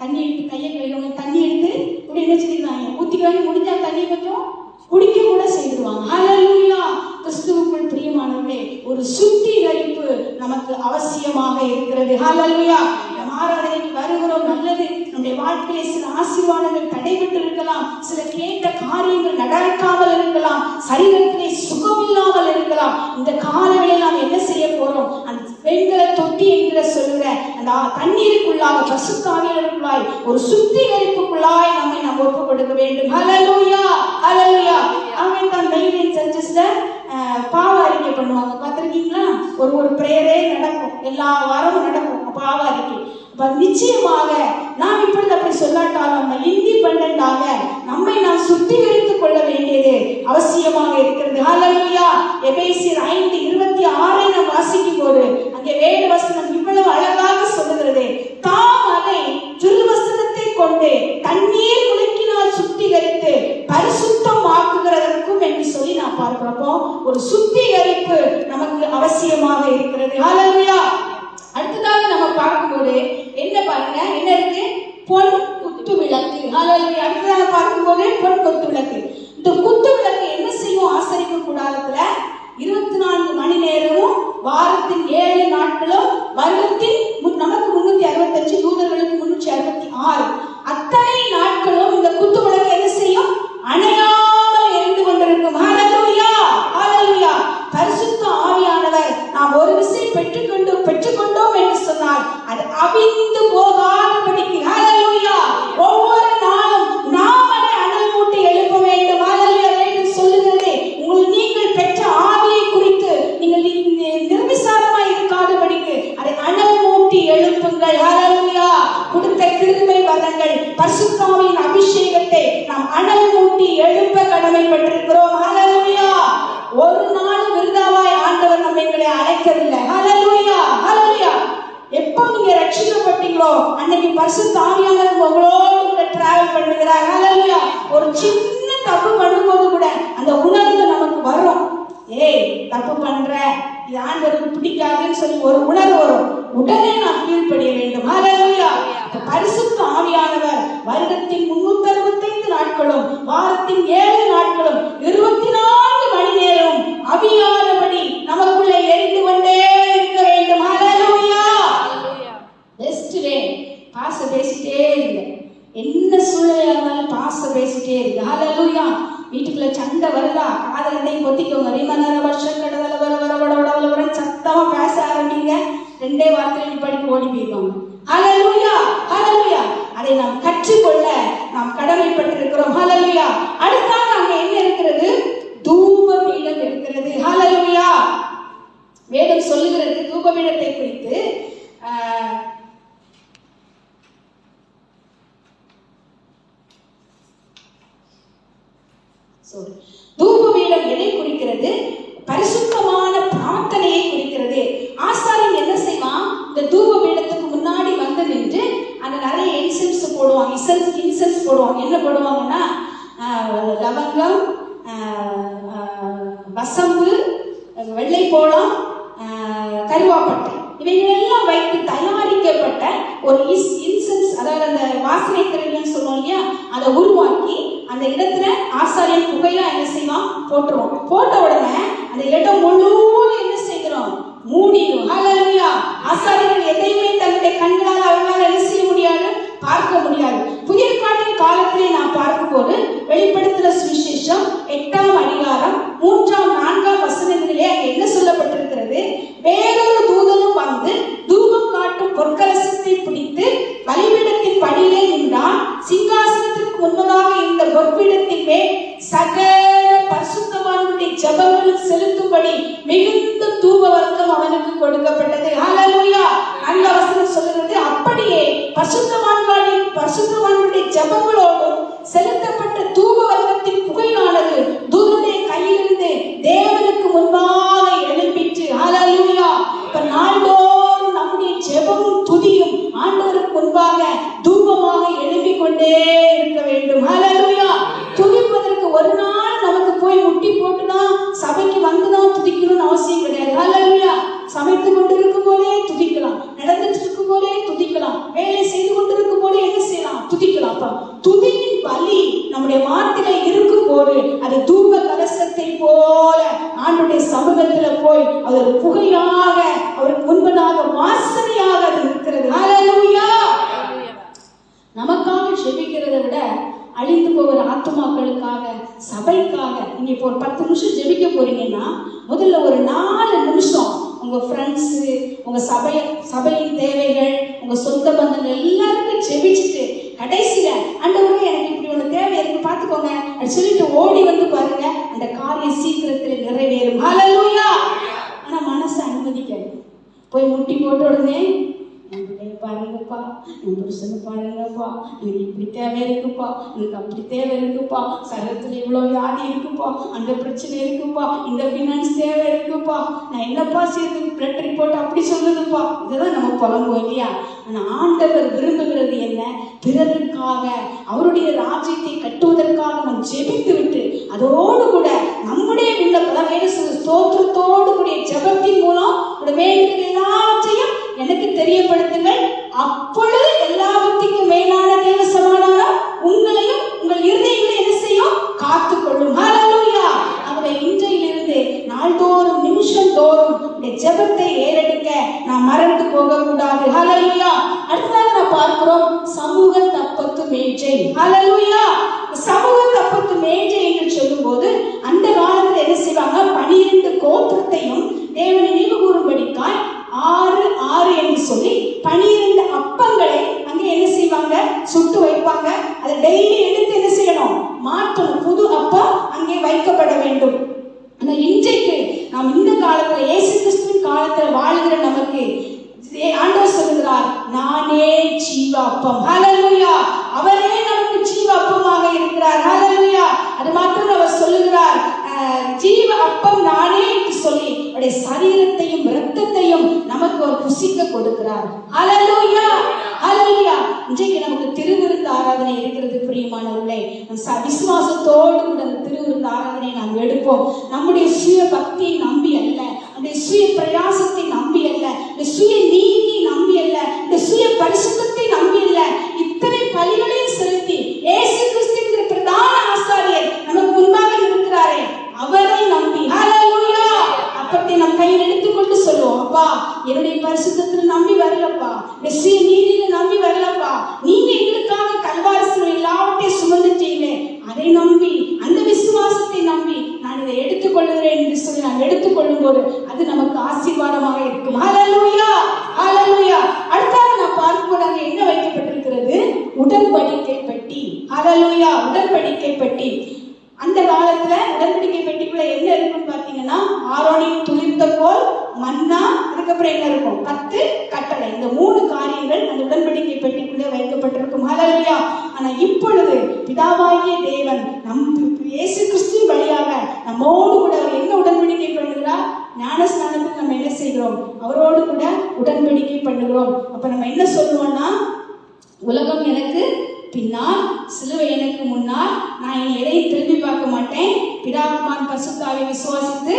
தண்ணி எடுத்து கையை கழுவிடுவாங்க, தண்ணி எடுத்து இப்படி என்ன செஞ்சிருவாங்க, ஊற்றிக்குவாங்க. முடிஞ்சா தண்ணி கொஞ்சம் குடிக்க கூட செய்திருவாங்க. ஹல்லேலூயா. கிறிஸ்துவுக்குள் பிரியமானவர்களே, ஒரு சுத்திகரிப்பு நமக்கு அவசியமாக இருக்கிறது. ஹல்லேலூயா. ஆராதனைக்கு வருகிறோம், நல்லது. நம்முடைய வாழ்க்கையிலே சில ஆசீர்வாதங்கள் தடைபட்டு இருக்கலாம், சில கேட்ட காரியங்கள் நடக்காமல் இருக்கலாம், சரீரத்திலே சுகம் இல்லாமல் இருக்கலாம். இந்த காலங்களில் நாம் என்ன செய்ய போறோம்? அந்த வெண்கல தொட்டி என்கிற சொல்லுற அந்த தண்ணீருக்குள்ளாக பசுத்தாவியருக்குள்ளாய் ஒரு சுத்திகரிப்புக்குள்ளாய் நம்மை நாம் ஒப்பு கொடுக்க வேண்டும். ஹல்லேலூயா, ஹல்லேலூயா. அவன் தான் மெயின் சர்ச்சஸ்ல பாவ அறிக்கை பண்ணுவாங்க. பார்த்திருக்கீங்களா? ஒரு பிரேயரே நடக்கும், எல்லா வாரமும் நடக்கும் பாவ அறிக்கை. நிச்சயமாக நாம் இப்பொழுது அப்படி சொல்லாட்டாலும் நம்ம இண்டிபெண்டன்டாக நம்மை நாம் சுத்திகரித்துக் கொள்ள வேண்டியது அவசியமாக இருக்கிறது. ஹல்லேலூயா. எபேசியர் 5:26 நாம் வாசிக்கும் போது அங்கே வேத வசனம் இவ்வளவு அழகாக சொல்லுகிறது. தாம் அதை துர்வசனத்தை கொண்டு தண்ணீர் குளிக்க இருக்கிறது. ஹல்லேலூயா. அடுத்ததாக நம்ம பார்க்கும்போது என்ன பாருங்க, என்ன இருக்கு? பொன் குத்து விளக்கு. ஹல்லேலூயா. அடுத்ததாக பார்க்கும்போது பொன் குத்து விளக்கு. இந்த குத்து விளக்கு என்ன செய்யும்? ஆசரிப்பு கூடாரத்துல 24 மணி நேரமும், வாரத்தின் 7 நாட்களும், வருடத்தின் நமக்கு 365, யூதர்களுக்கு 366, அத்தனை நாட்களும் இந்த குத்து விளக்கு என்ன செய்யும்? அணையாமல் எரிந்து கொண்டிருக்கும். ஹல்லேலூயா. ஹல்லேலூயா. பரிசுத்த ஆவியானவர் நாம் ஒரு விசை பெற்றுக்கொண்டோம் என்று சொன்னால் அது அவிந்து போகாதபடிக்கு, ஹல்லேலூயா, ஒவ்வொரு நாளும் நாம் அதை அனல் மூட்டி எழுப்ப வேண்டும். ஹல்லேலூயா. வேதம் சொல்லுகிறது, நீங்கள் பெற்ற ஆவியை குறித்து நீங்கள் நிர்விசாரமாய் இருக்காதபடிக்கு அதை அனல் மூட்டி எழுப்புங்கள். ஹல்லேலூயா. கொடுத்த கிருபை வரங்கள், பரிசுத்த ஆவியின் அபிஷேகத்தை நாம் அனல் மூட்டி எழுப்ப கடமைப்பட்டிருக்கிறோம். ஹல்லேலூயா. ஒரு நாள் விருதாவாய் ஆண்டவர் நம்மை அழைக்கவில்லை. ஹல்லேலூயா. ஹல்லேலூயா. எப்போ நீங்க ரட்சிக்கப்பட்டீங்களோ அன்னைக்கு பரிசுத்த ஆவியானவர் உங்களோடு கூட டிராவல் பண்ணுகிறார். ஹல்லேலூயா. ஒரு சின்ன தப்பு பண்ணும்போது கூட அந்த உணர்வு நமக்கு வரும். ஏய், தப்பு பண்ற, இது ஆண்டவருக்கு பிடிக்காதுன்னு சொல்லி ஒரு உணர்வு வரும். உடனே நாம் கீழ்ப்படிய வேண்டும். ஹல்லேலூயா. பரிசுத்த ஆவியானவர் வருடத்தின் 365 நாட்களும், வாரத்தின் 7 நாட்களும், 24 மணி நேரம் அவியாதபடி நமக்குள்ளே எரிந்து கொண்டே இருக்க வேண்டும். ஹல்லேலூயா. பெஸ்ட் வே, பாச பேசிட்டே இருங்க. என்ன சூழ்நிலையா இருந்தாலும் பாச பேசிட்டே இருங்க. ஹல்லேலூயா. வீட்டுக்குள்ள சண்டை வருதா, காதலனை கொத்திக்கோங்க. ரீமனர வருஷம் கடவுள வர சத்தமா பேச ஆரம்பிங்க. 2 வார்த்தையில நிப்பாடி ஓடி போயிடுவாங்க. ஹல்லேலூயா. ஹல்லேலூயா. அதை நாம் கற்றுக்கொள்ள நாம் கடமைப்பட்டிருக்கிறோம். ஹல்லேலூயா. அடுத்தாக அங்க என்ன இருக்கிறது? தூபபீடம் இருக்கிறது. ஹல்லேலூயா. வேதம் சொல்லுகிறது தூபபீடத்தை குறித்து. தூபபீடம் எதை குறிக்கிறது? பரிசுத்தமான பிரார்த்தனையை குறிக்கிறது. ஆசாரியன் என்ன செய்வான்? இந்த தூபபீடத்துக்கு முன்னாடி வந்து நின்று அந்த நிறைய இன்சென்ஸ் போடுவாங்க. இன்சென்ஸ் போடுவாங்க. என்ன போடுவாங்கன்னா லவங்கம், வசம்பு, வெள்ளைப்போளம், கருவாப்பட்டை, இவைகளெல்லாம் வைத்து தயாரிக்கப்பட்ட ஒரு இன்சென்ஸ், அதாவது அந்த வாசனை திரவியம் சொல்லுவோம் இல்லையா, அதை உருவாக்கி அந்த இடத்துல ஆசாரியன் புகையா என்ன செய்வான்? போட்டுருவோம். போட்ட உடனே அந்த இடம் முழுவதும் என்ன செய்கிறோம்? மூடிடும். ஹல்லேலூயா. ஆசாரியர்கள் எதையுமே தன்னுடைய கண்களால் அவர்களால் என்ன செய்ய முடியாது? பார்க்க முடியாது. புதிய ஏற்பாட்டின் காலத்திலே நாம் பார்க்கும்போது வெளிப்படுத்தின சுவிசேஷம் 8ஆம் அதிகாரம் 3ஆம் 4ஆம் வசனங்களிலே அங்கே என்ன சொல்லப்பட்டிருக்கிறது? வேறொரு தூதனும் வந்து தூபம் காட்டும் பொற்கலசத்தை பிடித்து பலிபீடத்தின் படியிலே நின்றான். சிங்காசனத்திற்கு முன்பதாக இந்த பொற்பீடத்தின் மேல் சகல பரிசுத்தவான்களுடைய ஜெபங்கள் செலுத்தும்படி மிகுந்த தூப வர்க்கம் அவனுக்கு கொடுக்கப்பட்டது. ஹல்லேலூயா. அந்த வசனம் சொல்லுகிறது, அப்படியே பரிசுத்தவான்களுடைய ஜெபங்களோடும் செலுத்தப்பட்ட தூப வர்க்கத்தின் புகையானது தூதனுடைய கையிலிருந்து தேவனுக்கு முன்பாக எழும்பிற்று. ஹல்லேலூயா. இப்ப நாள்தோறும் நம்முடைய ஜெபமும் துதியும் ஆண்டவருக்கு முன்பாக தூபமாக எழும்பிக் கொண்டே இருக்க வேண்டும். ஹல்லேலூயா. துதிப்பதற்கு ஒரு நாள் நமக்கு போய் முட்டி போட்டுதான் சபைக்கு வந்துதான் துதிக்கணும்னு அவசியம் கிடையாது. ஹல்லேலூயா. சமைத்து கொண்டிருக்கும் போதே துதிக்கலாம், நடந்துட்டு இருக்கும் போதே துதிக்கலாம், வேலை செய்து கொண்டிருக்கும் போதே என்ன செய்யலாம்? துதிக்கலாம். துதியின் பலி நம்முடைய மாட்டில இருக்கும் போது அது தூப கலசத்தை போல ஆண்டுடைய சமூகத்துல போய் அது ஒரு புகையாக அவருக்கு முன்பதாக வாசனையாக அது இருக்கிறது. ஹல்லேலூயா. நமக்காக ஜெபிக்கிறத விட அழிந்து போகிற ஆத்துமாக்களுக்காக, சபைக்காக நீங்க இப்போ ஒரு 10 நிமிஷம் ஜெபிக்க போறீங்கன்னா முதல்ல ஒரு 4 நிமிஷம் உங்க ஃப்ரெண்ட்ஸு, உங்க சபையின் தேவைகள், உங்க சொந்த பந்தங்கள் எல்லாருக்கும் ஜெபிச்சுட்டு கடைசியில ஆண்டவரே எனக்கு இப்படி ஒன்று தேவை இருக்கு பார்த்துக்கோங்க அப்படின்னு சொல்லிட்டு ஓடி வந்து பாருங்க, அந்த காரியம் சீக்கிரத்தில் நிறைவேறும். ஹல்லேலூயா. ஆனா மனசு அனுமதிக்காது. போய் முட்டி போட்ட உடனே பாருங்கப்பா, என் புருஷனை பாருங்கப்பா, எனக்கு இப்படி தேவை இருக்குப்பா, எனக்கு அப்படி தேவை இருக்குப்பா, சரீரத்தில் இவ்வளோ வியாதி இருக்குப்பா, அந்த பிரச்சனை இருக்குப்பா, இந்த ஃபினான்ஸ் தேவை இருக்குப்பா, நான் என்னப்பா செய்யறது, பிளட் ரிப்போர்ட் அப்படி சொல்லுதுப்பா. இதுதான் நம்ம புலம்புவோம் இல்லையா? ஆனால் ஆண்டவர் விரும்புகிறது என்ன? பிறருக்காக, அவருடைய ராஜ்யத்தை கட்டுவதற்காக நாம் ஜெபித்து விட்டு அதோடு கூட நம்முடைய விண்ணப்பம் ஸ்தோத்திரத்தோடு கூடிய ஜெபத்தின் மூலம் வேண்டிய எல்லாவற்றையும் எனக்கு தெரியப்படுத்துங்கள். அப்பொழுது எல்லாவற்றுக்கும் மேலான தேவ சமாதானம் உங்களையும் உங்கள் இருதயங்களை என்ன செய்யும்? காத்துக்கொள்ளும். ஹல்லேலூயா. அவருடைய இன்றையிலிருந்து நாள்தோறும் நிமிஷம் தோறும் ஜெபத்தை ஏறெடுக்க நாம் மறந்து போக கூடாது. ஹல்லேலூயா. அடுத்ததாக நாம் பார்க்கிறோம் சமூக தப்பத்து மேஜை. ஹல்லேலூயா. சமூக தப்பத்து மேஜை என்று சொல்லும் போது அந்த காலத்தில் என்ன செய்வாங்க? 12 கோத்திரத்தையும் தேவனை நினைவு கூறும்படிக்காய் 6 என்று சொல்லி 12 அப்பங்களை அங்கே என்ன செய்வாங்க? சுட்டு வைப்பாங்க. அதை டெய்லி எடுத்து என்ன செய்யணும்? மாற்றணும். புது அப்பம் அங்கே வைக்கப்பட வேண்டும். ஆனால் இன்றைக்கு நாம் இந்த காலத்துல இயேசு கிறிஸ்துவின் காலத்துல வாழ்கிற நமக்கு ஆண்டவர் சொல்லுகிறார், நானே ஜீவ அப்பம். ஹல்லேலூயா. அவரே நமக்கு ஜீவ அப்பமாக இருக்கிறார். ஹல்லேலூயா. அது மாத்திரம் அவர் சொல்லுகிறார், ஜீவ அப்பம் நானே என்று சொல்லி அவருடைய சரீரத்தையும் இரத்தத்தையும் நமக்கு ஒரு புசிக்க கொடுக்கிறார். ஹல்லேலூயா. ஹல்லேலூயா. இன்றைக்கு நமக்கு திருவிருந்து ஆராதனை இருக்கிறது பிரியமானவர்களே. விசுவாசத்தோடு கூட அந்த திருவிருந்து ஆராதனை நாம் எடுப்போம். நம்முடைய சுய பக்தியை நம்பி அல்ல, அந்த சுய பிரயாசத்தை நம்பி அல்ல, இந்த சுய நீதியை நம்பி அல்ல, இந்த சுய பரிசுத்தத்தை நம்பி அல்ல, இத்தனை பலிகளையும் செலுத்தி இயேசு கிறிஸ்துவின் பிரதான ஆசாரியர் நமக்கு முன்பாக இருக்கிறாரே அவரை நம்பி ஹல்லேலூயா அப்பத்தை நம் கையில் எடுத்துக்கொண்டு சொல்லுவோம், அப்பா என்னுடைய பரிசுத்தத்தில் நம்பி வரலப்பா, இந்த சுய நீதியில நம்பி வரலப்பா, நீங்க எங்களுக்காக கல்வாரி சிலுவை எல்லாவற்றையும் சுமந்துட்டீங்களே அதை நம்பி அந்த விசுவாசத்தை நம்பி நான் இதை எடுத்துக்கொள்கிறேன் என்று சொல்லி நாம் எடுத்துக்கொள்ளும் போது அது நமக்கு ஆசீர்வாதமாக இருக்கும். ஹல்லேலூயா. ஹல்லேலூயா. அடுத்தாக நாம் பார்க்கும்போது அங்கே என்ன வைக்கப்பட்டிருக்கிறது? உடன்படிக்கை பெட்டி. ஹல்லேலூயா. உடன்படிக்கை பெட்டி. அந்த காலத்துல உடன்படிக்கை பெட்டிக்குள்ள என்ன இருக்குன்னு பாத்தீங்கன்னா ஆரோனின் துளிர்த்த கோல், மன்னா, அதுக்கப்புறம் என்ன இருக்கும்? 10 கட்டளை. இந்த 3 காரியங்கள் அந்த உடன்படிக்கை பெட்டிக்குள்ளே வைக்கப்பட்டிருக்கும். ஹல்லேலூயா. ஆனா இப்பொழுது பிதாவாகிய தேவன் நம் இயேசு கிறிஸ்து வழியாக நம்மோடு கூட அவர் என்ன உடன்படிக்கை பண்ணுகிறார்? ஞானஸ்நானத்துக்கு நம்ம என்ன செய்கிறோம்? அவரோடு கூட உடன்படிக்கை பண்ணுகிறோம். அப்ப நம்ம என்ன சொல்லுவோம்னா, உலகம் எனக்கு பின்னால், சிலுவை எனக்கு முன்னால், நான் எதையும் திரும்பி பார்க்க மாட்டேன், பிதாகுமாரன் பரிசுத்தாவியை விசுவாசித்து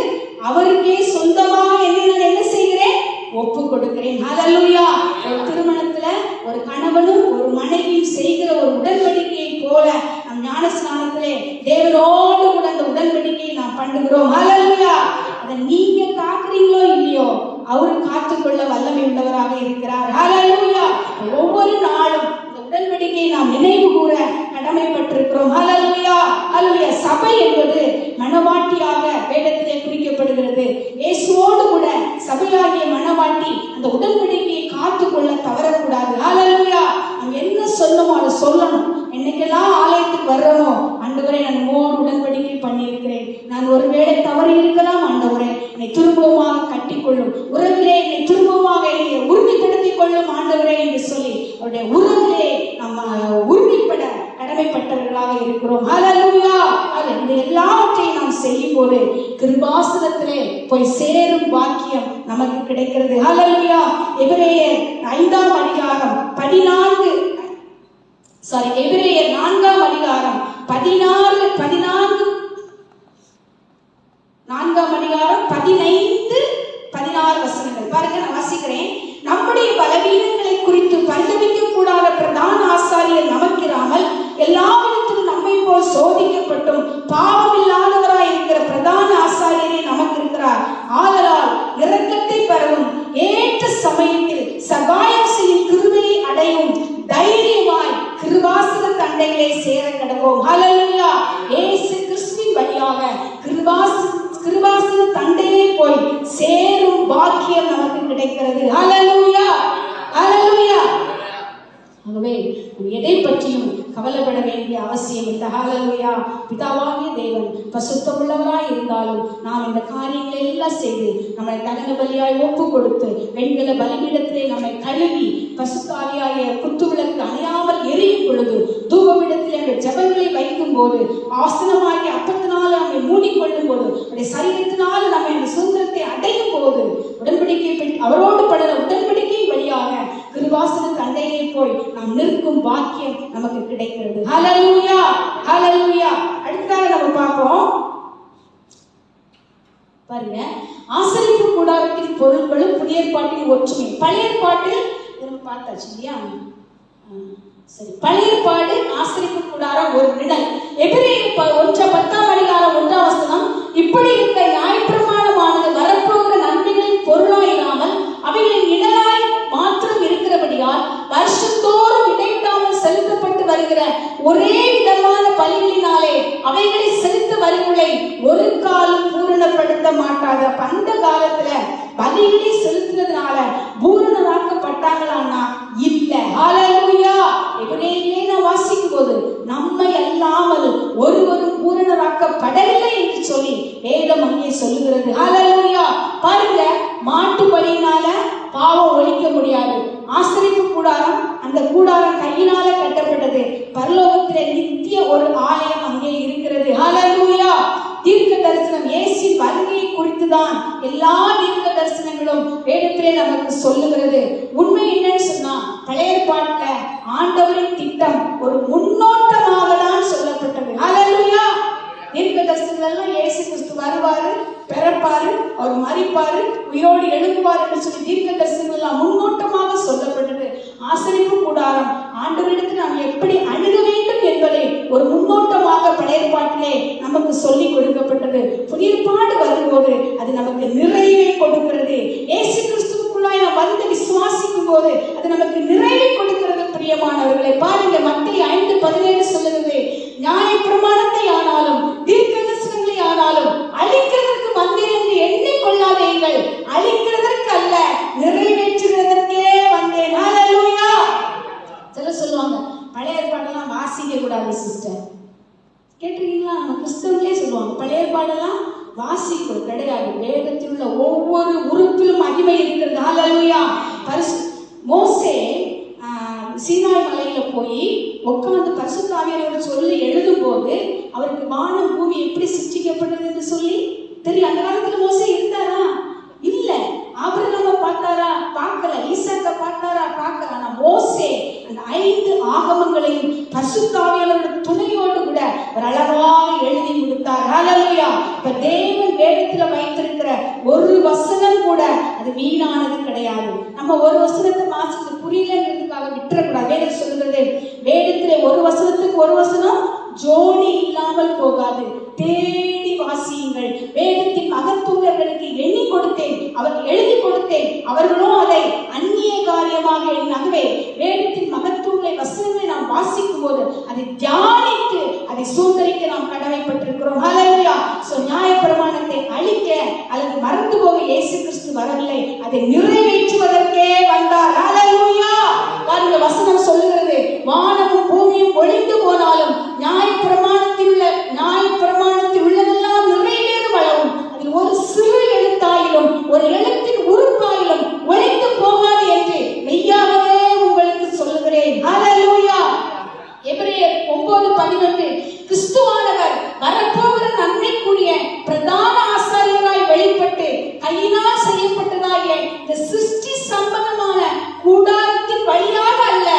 அவருக்கே சொந்தமாக என்ன செய்கிறேன்? ஒப்பு கொடுக்கிறேன். ஹல்லேலூயா. ஒரு திருமணத்துல ஒரு கணவனும் ஒரு மனைவியும் செய்கிற ஒரு உடன்படிக்கையை போல நம் ஞானஸ்நானத்திலே தேவனோடு கூட அந்த உடன்படிக்கையை நாம் பண்ணுகிறோம். ஹல்லேலூயா. அதை நீங்க காக்குறீங்களோ இல்லையோ அவரு காத்துக்கொள்ள வல்லமை உள்ளவராக இருக்கிறார். ஹல்லேலூயா. ஒவ்வொரு நாளும் உடன்படிக்கையை நாம் நினைவு கூற கடமைப்பட்டிருக்கிறோம். ஹல்லேலூயா. ஹல்லேலூயா. சபை என்பது மணவாட்டியாக வேதத்திலே குறிக்கப்படுகிறது. இயேசுவோடு கூட சபையாகிய மணவாட்டி அந்த உடன்படிக்கையை காத்துக்கொள்ள தவறக்கூடாது. ஹல்லேலூயா. நம்ம என்ன சொல்லணுமோ அதை சொல்லணும். என்னைக்கெல்லாம் ஆலயத்துக்கு வர்றோமோ, ஆண்டவரே நான் உம்மோடு உடன்படிக்கை பண்ணியிருக்கிறேன், நான் ஒருவேளை தவறு இருக்கலாம், ஆண்டவரே என்னை திரும்பமாக கட்டிக்கொள்ளும், உறவிலே என்னை திரும்பமாக என்னை உறுதிப்படுத்திக் கொள்ளும் ஆண்டவரே என்று சொல்லி அவருடைய உறவிலே நம்ம உறுதிப்பட கடமைப்பட்டவர்களாக இருக்கிறோம். ஹல்லேலூயா. இந்த எல்லாவற்றையும் நாம் செய்யும் போது கிருபாசனத்திலே போய் சேரும் பாக்கியம் நமக்கு கிடைக்கிறது. ஹல்லேலூயா. எபிரேயர் 5ஆம் அதிகாரம் 14 எபிரேயர் 4ஆம் அதிகாரம் 14 15 16 வசனங்கள் பாருங்க. நான் வாசிக்கிறேன். நம்முடைய பலவீனங்களை குறித்து பரிதபிக்க கூடாத பிரதான ஆசாரியர் நமக்கிராமல் எல்லாவிடத்திலும் நம்மை போல் சோதிக்கப்பட்டும் பாவம் இல்லாதவராய் இருக்கிற பிரதான ஆசாரியரே நமக்கு இருக்கிறார். ஆதலால் இரக்கத்தை பெறவும் ஏற்ற சமயத்தில் சகாயம் செய்யும் கிருபையை அடையும் தைரியமாய் கிருபாசன தண்டையிலே சேர கடவோம். ஹல்லேலூயா. இயேசு கிறிஸ்துவின் வழியாக கிருபாசன தண்டையிலே போய் சேரும் பாக்கியம் நமக்கு கிடைக்கிறது. ஹல்லேலூயா. ஹல்லேலூயா. ஆகவே எதை பற்றியும் கவலைப்பட வேண்டிய அவசியம் இல்லை. ஹல்லேலூயா. பிதாவாகிய தேவன் பரிசுத்தமுள்ளவராய் இருந்தாலும் நாம் இந்த காரியங்களை எல்லாம் செய்து நம்மை தகன பலியாய் ஒப்பு கொடுத்து வெண்கல பலிபீடத்திலே நம்மை கழுவி பரிசுத்தாவியாகிய குத்துவிளக்கு அணையாமல் எரியும் பொழுது தூபபீடத்திலே அந்த ஜெபங்களை வைக்கும் போது ஆசனமாகிய அப்பத்தினால நம்மை மூடிக்கொள்ளும் போது அவருடைய சரீரத்தினால நம்மை அந்த சுதந்திரத்தை அடையும் போது உடன்படிக்கை அவரோடு படுற உடன்படிக்கை வழியாக கிருபாசன தண்டையிலே போய் நாம் நிற்கும் பாக்கியம் நமக்கு கிடைக்கிறது. ஹல்லேலூயா. ஹல்லேலூயா. அடுத்ததாக நம்ம பார்ப்போம். பாருங்க, ஆசரிப்பு கூடாரத்தின் பொருட்களும் புதிய ஏற்பாட்டின் ஒற்றுமை. பழைய ஏற்பாட்டில் பார்த்தாச்சு இல்லையா? சரி, பழைய ஏற்பாடு ஆசரிப்பு கூடாரம் ஒரு நிழல். எபிரேயர் 1:10 இப்படி இருக்க நியாயப்பிரமாணமானது வரப்போகிற நன்மைகளின் பொருளாயிராமல் அவைகளின் நிழலாய் மாற்றம் இருக்கிறபடியால் வருஷந்தோறும் இடைவிடாமல் செலுத்தப்பட்டு வருகிற ஒரே விதமான பலிகளினாலே அவைகளை செலுத்த வருகளை ஒரு காலம் பூரணப்படுத்த மாட்டாது. அந்த காலத்துல பலிகளை செலுத்துறதுனால பூரணராக்கப்பட்டாங்களான்னா இல்ல. ஹல்லேலூயா. எபிரேயரிலே நான் வாசிக்கும் போது நம்மை அல்லாமல் ஒருவரும் பூரணராக்கப்படவில்லை என்று சொல்லி வேதம் அங்கே சொல்லுகிறது. ஹல்லேலூயா. பாருங்க, மாட்டு பலியினால பாவம் ஒழிக்க முடியாது. ஆசரிப்பு கூடாரம், அந்த கூடாரம் கையினால கட்டப்பட்டது. பரலோகத்திலே நித்திய ஒரு ஆலயம் அங்கே இருக்கிறது. ஹல்லேலூயா. தீர்க்க தரிசனம் இயேசுவின் வருகையை குறித்துதான் எல்லா தீர்க்க தரிசனங்களும் வேதத்திலே நமக்கு சொல்லுகிறது. உண்மை என்னன்னு சொன்னா, பழைய ஏற்பாட்டுல ஆண்டவரின் திட்டம் ஒரு முன்னோட்டமாக தான் சொல்லப்பட்டது. ஹல்லேலூயா. தீர்க்க தரிசனங்கள் எல்லாம் இயேசு கிறிஸ்து வருவாரு, பிறப்பாரு, அவர் மரிப்பாரு, உயிரோடு எழுப்புவார் என்று சொல்லி தீர்க்க தரிசனங்கள் எல்லாம் முன்னோட்டமாக சொல்லப்பட்டது. ஆசரிப்பு கூடாரம் ஆண்டவரிடத்தில் நாம் எப்படி அணுக வேண்டும் என்பதை ஒரு முன்னோட்டமாக பழைய ஏற்பாட்டிலே நமக்கு சொல்லி கொடுக்கப்பட்டது. புதிய ஏற்பாடு வரும்போது அது நமக்கு நிறைவை கொடுக்கிறது. இயேசு கிறிஸ்துவுக்குள்ளாய் நாம் வந்து விசுவாசிக்கும் போது அது நமக்கு நிறைவை கொடுக்கிறது. பிரியமானவர்களை பாருங்க, மத்தேயு 5:17 சொல்லுகிறது, நியாயப்பிரமாணத்தை ஆனாலும் தீர்க்க தரிசனங்களை ஆனாலும் அழிக்கிறதற்கு வந்தேன் என்று எண்ணிக்கொள்ளாதீர்கள், அழிக்கிறதற்கு அல்ல நிறைவேற்றுகிறதற்கே வந்தேன். ஹல்லேலூயா. சில சொல்லுவாங்க, பழைய ஏற்பாடெல்லாம் வாசிக்க கூடாது சிஸ்டர். கேட்டிருக்கீங்களா? நம்ம கிறிஸ்தவங்களே சொல்லுவாங்க பழைய ஏற்பாடெல்லாம் வாசிக்க கிடையாது. வேதத்தில் உள்ள ஒவ்வொரு உறுப்பிலும் மகிமை இருக்கிறது. ஹல்லேலூயா. மோசே சீனாய் மலையில போய் உட்கார்ந்து பரிசுத்த ஆவியானவரோட சொல்லி எழுதும் போது அவருக்கு வானம் பூமி எப்படி சிருஷ்டிக்கப்பட்டது என்று சொல்லி தெரியும். அந்த காலத்துல மோசே இருந்தாரா? இல்ல. ஆபிரகாமை பார்த்தாரா? பார்க்கல. ஈசாக்க பார்த்தாரா? பார்க்கல. ஆனா மோசே அந்த 5 ஆகமங்களையும் பரிசுத்த ஆவியானவரோட துணையோடு கூட ஒரு அழகாக எழுதி முடித்தார். ஹல்லேலூயா. இப்ப தேவன் வேதத்துல வைத்திருக்கிற ஒரு வசனம் கூட அது வீணானது கிடையாது. நம்ம ஒரு வசனத்தை வாசித்து புரியலன்றதுக்காக விட்டுறக்கூடாது. வேதம் சொல்லுகிறது, வேதத்திலே ஒரு வசனத்துக்கு ஒரு வசனம் ஜோடி இல்லாமல் போகாது. தேடி வாசியுங்கள். வேதத்தின் மகத்துவர்களுக்கு எண்ணி கொடுத்தேன், அவர்கள் எழுதி கொடுத்தேன், அவர்களும் அதை அந்நிய காரியமாக எண்ணாகவே வேதத்தின் மகத்துவங்களை வசனங்களை நாம் வாசிக்கும் போது அதை தியானித்து அதை சுதந்திரிக்க நாம் கடமைப்பட்டிருக்கிறோம். ஹல்லேலூயா. சோ நியாயப்பிரமாணத்தை அழிக்க அல்லது மறந்து போக இயேசு கிறிஸ்து வரவில்லை, அதை நிறைவேற்றுவதற்கே வந்தார். ஹல்லேலூயா. பாருங்க, வசனம் சொல்லுகிறது, வானமும் பூமியும் ஒழிந்து போனாலும் நியாயப்பிரமாணத்தில் உள்ளதெல்லாம் நிறைவேறும் அளவும் அதில் ஒரு சிறு எழுத்தாயிலும் ஒரு எழுத்தின் உறுப்பாயிலும் ஒழிந்து போகாது என்று மெய்யாகவே உங்களுக்கு சொல்லுகிறேன். ஹல்லேலூயா. எபிரேயர் 9:11 கிறிஸ்துவானவர் வரப்போகிற நன்மைக்குரிய பிரதான ஆசாரியராய் வெளிப்பட்டு கையினால் செய்யப்பட்டதாகிய இந்த சிருஷ்டி சம்பந்தமான கூடாரத்தின் வழியாக அல்ல,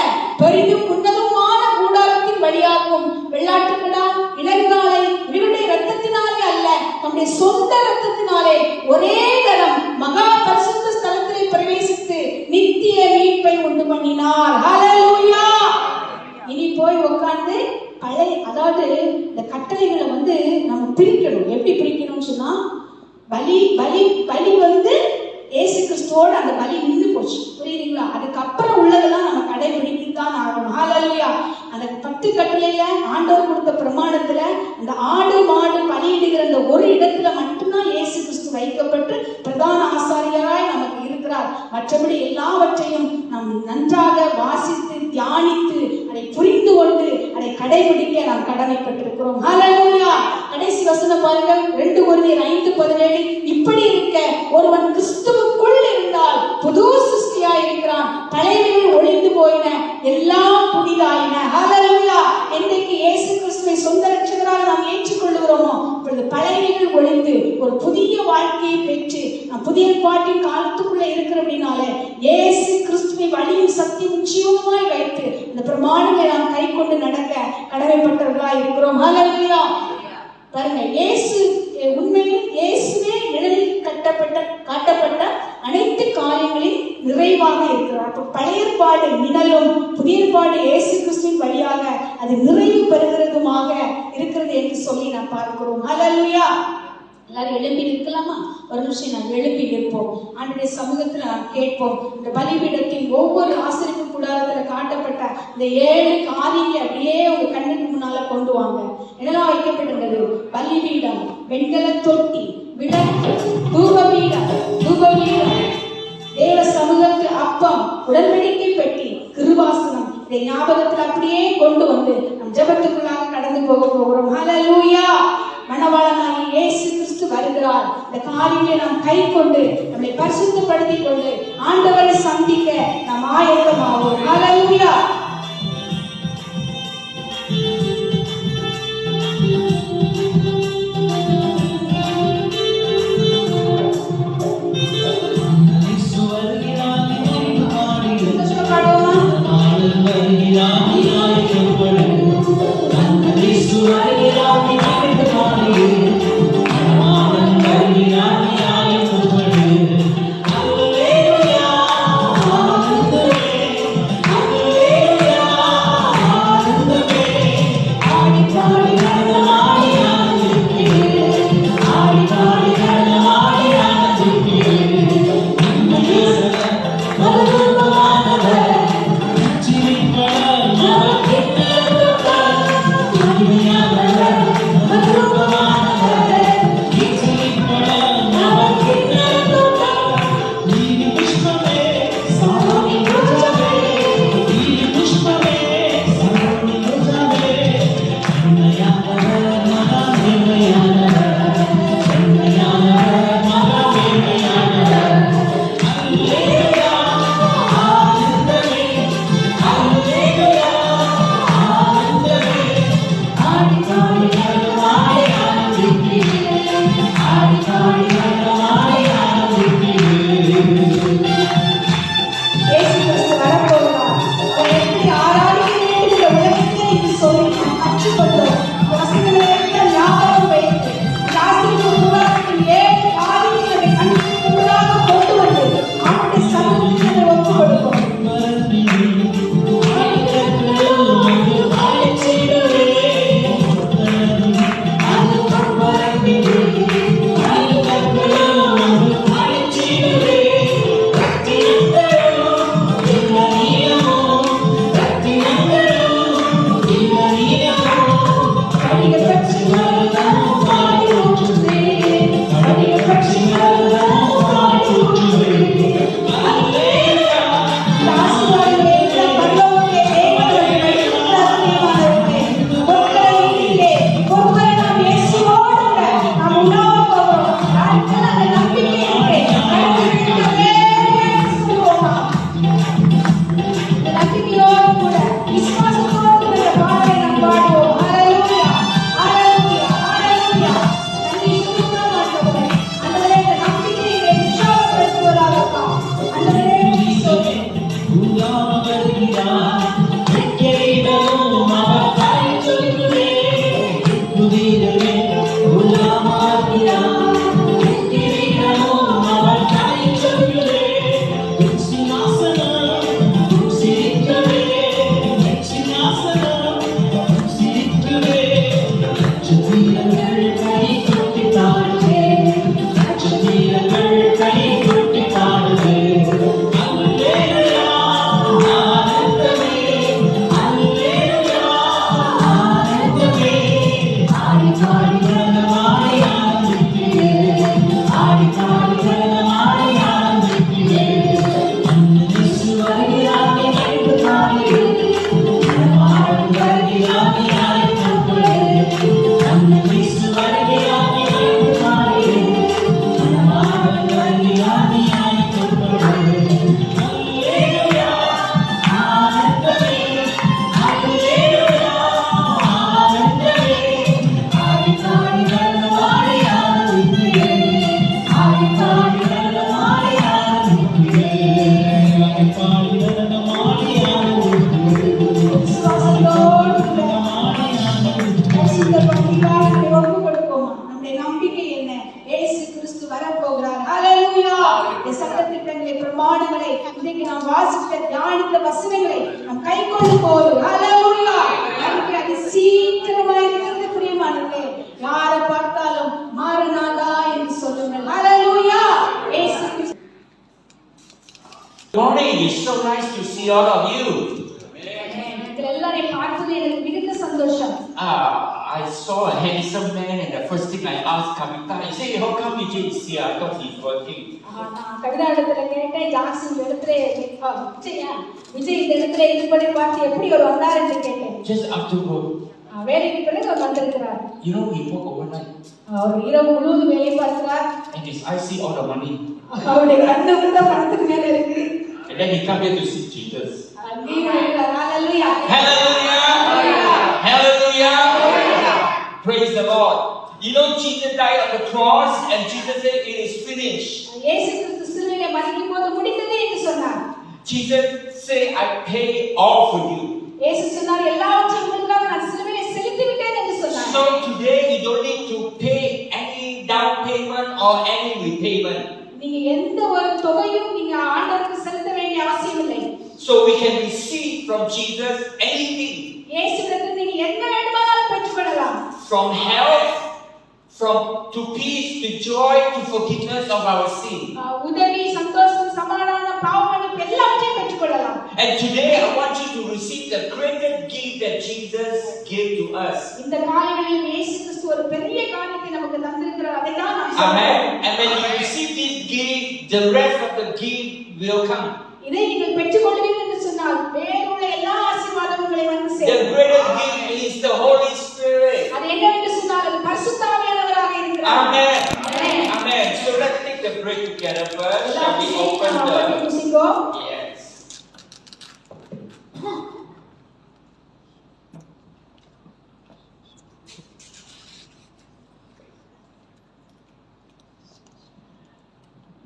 பெரிதும் உன்னதமான கூடாரத்தின் வழியாகவும் வெள்ளாட்டுக்கடா இளங்காலை இவருடைய இரத்தத்தினாலே அல்ல, நம்முடைய சொந்த இரத்தத்தினாலே ஒரே தரம் மகா பரிசுத்த ஸ்தலத்திலே பிரவேசித்து நித்திய மீட்பை உண்டு பண்ணினார். ஹல்லேலூயா. இனி போய் உட்கார்ந்து அதாவது இந்த கட்டளைகளை நம்ம பிரிக்கணும். எப்படி பிரிக்கணும்னு சொன்னா, பலி பலி பலி இயேசு கிறிஸ்துவோட அந்த பலி நின்று போச்சு. புரியுதுங்களா? அதுக்கப்புறம் உள்ளதெல்லாம் நம்ம கடைபிடிக்கத்தான் ஆகணும். ஹல்லேலூயா. அந்த 10 கட்டளையில ஆண்டவர் கொடுத்த பிரமாணத்துல அந்த ஆடு மாடு பலியிடுகிற அந்த ஒரு இடத்துல மட்டும்தான் இயேசு கிறிஸ்து வைக்கப்பட்டு பிரதான ஆசாரியராய் நமக்கு இருக்கிறார். மற்றபடி எல்லாவற்றையும் நாம் நன்றாக வாசித்து தியானித்து அதை புரிந்து கொண்டு அதை கடைபிடிக்க நாம் கடமைப்பட்டிருக்கிறோம். ஹல்லேலூயா. கடைசி வசனம் பாருங்க, 2 கொரிந்தியர் 5:17 இப்படி இருக்க ஒருவன் கிறிஸ்துவுக்குள் இருந்தால் புது சிருஷ்டியாய் இருக்கிறான், பழையவைகள் ஒழிந்து போயின, எல்லாம் புதிதாயின. ஹல்லேலூயா. இன்றைக்கு இயேசு கிறிஸ்துவை சொந்த இரட்சகராக நாம் ஏற்றுக்கொள்கிறோமோ, இப்பொழுது பழையவைகள் ஒழிந்து ஒரு புதிய வாழ்க்கையை பெற்று நாம் புதிய பாட்டின் காலத்துக்குள்ள இருக்கிறபடினால இயேசு கிறிஸ்துவை வழியும் சத்தியம் ஜீவனுமாய் வைத்து இந்த பிரமாணங்களை நாம் கை கொண்டு நடக்க கடமைப்பட்டவர்களாய் இருக்கிறோம். ஹல்லேலூயா. பாருங்க, இயேசு உண்மையில் இயேசுவே நிழலில் காட்டப்பட்ட அனைத்து காரியங்களின் நிறைவாக இருக்கிறார். அப்ப பழைய ஏற்பாடு நிழலும் புதிய ஏற்பாடு இயேசு கிறிஸ்துவின் வழியாக அது நிறைவு பெறுகிறதுமாக இருக்கிறது என்று சொல்லி நாம் பார்க்கிறோம். ஹல்லேலூயா. எல்லாரும் எழுப்பி நிற்கலாமா? ஒரு நிமிஷம் நாம் எழுப்பி நிற்போம். ஆண்டுடைய சமூகத்தில் நாம் கேட்போம். இந்த பலிபீடத்தின் ஒவ்வொரு ஆசரிப்பு கூடாரத்தில் காட்டப்பட்ட இந்த 7 காரியங்களை அப்படியே உங்க கண்ணுக்கு முன்னால கொண்டு வாங்க. என்னெல்லாம் வைக்கப்பட்டிருந்தது? பலிபீடம், வெண்கல தொட்டி, விளக்கு, தூபபீடம், தேவ சமூகத்தில் அப்பம், உடன்படிக்கை பெட்டி, கிருபாசனம். இதை ஞாபகத்தில் அப்படியே கொண்டு வந்து நம் ஜெபத்துக்குள்ளாக கடந்து போக போகிறோம். ஹல்லேலூயா. மணவாளனாகிய இயேசு கிறிஸ்து வருகிறார். இந்த காரியங்களை நாம் கை கொண்டு நம்மை பரிசுத்தப்படுத்திக் கொண்டு ஆண்டவரை சந்திக்க நாம் ஆயத்தமாவோம். ஹல்லேலூயா. Hallelujah. இன்னைக்கு நாம் வாசித்த தியானித்த வசனங்களை நாம் கைக்கொள்ளும் போது ஹalleluya நமக்கு அது சீக்கிரமாய் இருக்கிறது பிரியமானவர்களே. யாரை பார்த்தாலும் மாரநாதா என்று சொல்லுங்கள். ஹalleluya. Good morning. It's so nice to see all of you. எல்லாரையும் பார்த்தது எனக்கு மிகுந்த சந்தோஷம். I saw a handsome man, and the first thing I asked Kavita, I said, "How come Vijay is here? I thought he's working." நான் கவிதாடத்துல கேட்டேன், ஜாக்சன் இடத்துல விஜய் இந்த இடத்துல இதுபடி பார்த்து எப்படி ஒரு வந்தாருன்னு கேட்டேன். Just after work. வேலைக்கு பிறகு அவர் வந்திருக்கிறார். You know, he worked overnight. அவர் இரவு முழுவதும் வேலை பார்க்கிறார். And his eyes see all the money. அவருடைய கண்ணு கூட பணத்துக்கு மேல இருக்கு. And then he come here to see Jesus. Hallelujah. Hallelujah. Hallelujah. Praise the Lord. You know, Jesus died on the cross, and Jesus said, "It is finished." இயேசு கிறிஸ்து சிலுவையிலே மரிக்கும்போது முடிந்தது என்று சொன்னார். Jesus said, "I pay all for you." இயேசு சொன்னார், எல்லாவற்றையும் உங்களுக்காக நான் சிலுவையிலே செலுத்தி விட்டேன் என்று சொன்னார். So today you don't need to pay any down payment or any repayment. நீங்க எந்த ஒரு தொகையும் நீங்க ஆண்டவருக்கு செலுத்த வேண்டிய அவசியம் இல்லை. So we can receive from Jesus anything. இயேசுவிடத்தில் நீங்க என்ன வேண்டுமானாலும் பெற்றுக்கொள்ளலாம். From health, to peace, to joy, to forgiveness of our sin. உதவி, சந்தோஷம், சமாதானம், பாவமன்னிப்பு எல்லாவற்றையும் பெற்றுக்கொள்ளலாம். And today I want you to receive the greatest gift that Jesus gave to us. இந்த காலையில் இயேசு கிறிஸ்து ஒரு பெரிய காரியத்தை நமக்கு தந்திருக்கிறார். அதை தான் நாம் சொல்றோம். Amen. And when you receive this gift, the rest of the gift will come. இதை நீங்கள் பெற்றுக்கொள்வீர்கள் என்று சொன்னால் வேறுள்ள எல்லா ஆசீர்வாதங்களும் வந்து சேரும். The greatest gift is the Holy Spirit. அது என்னவென்று சொன்னால் அது பரிசுத்த ஆவியானவராக இருக்கிறார். Amen. Amen. So let's take the break together first. Shall we open the... Yes.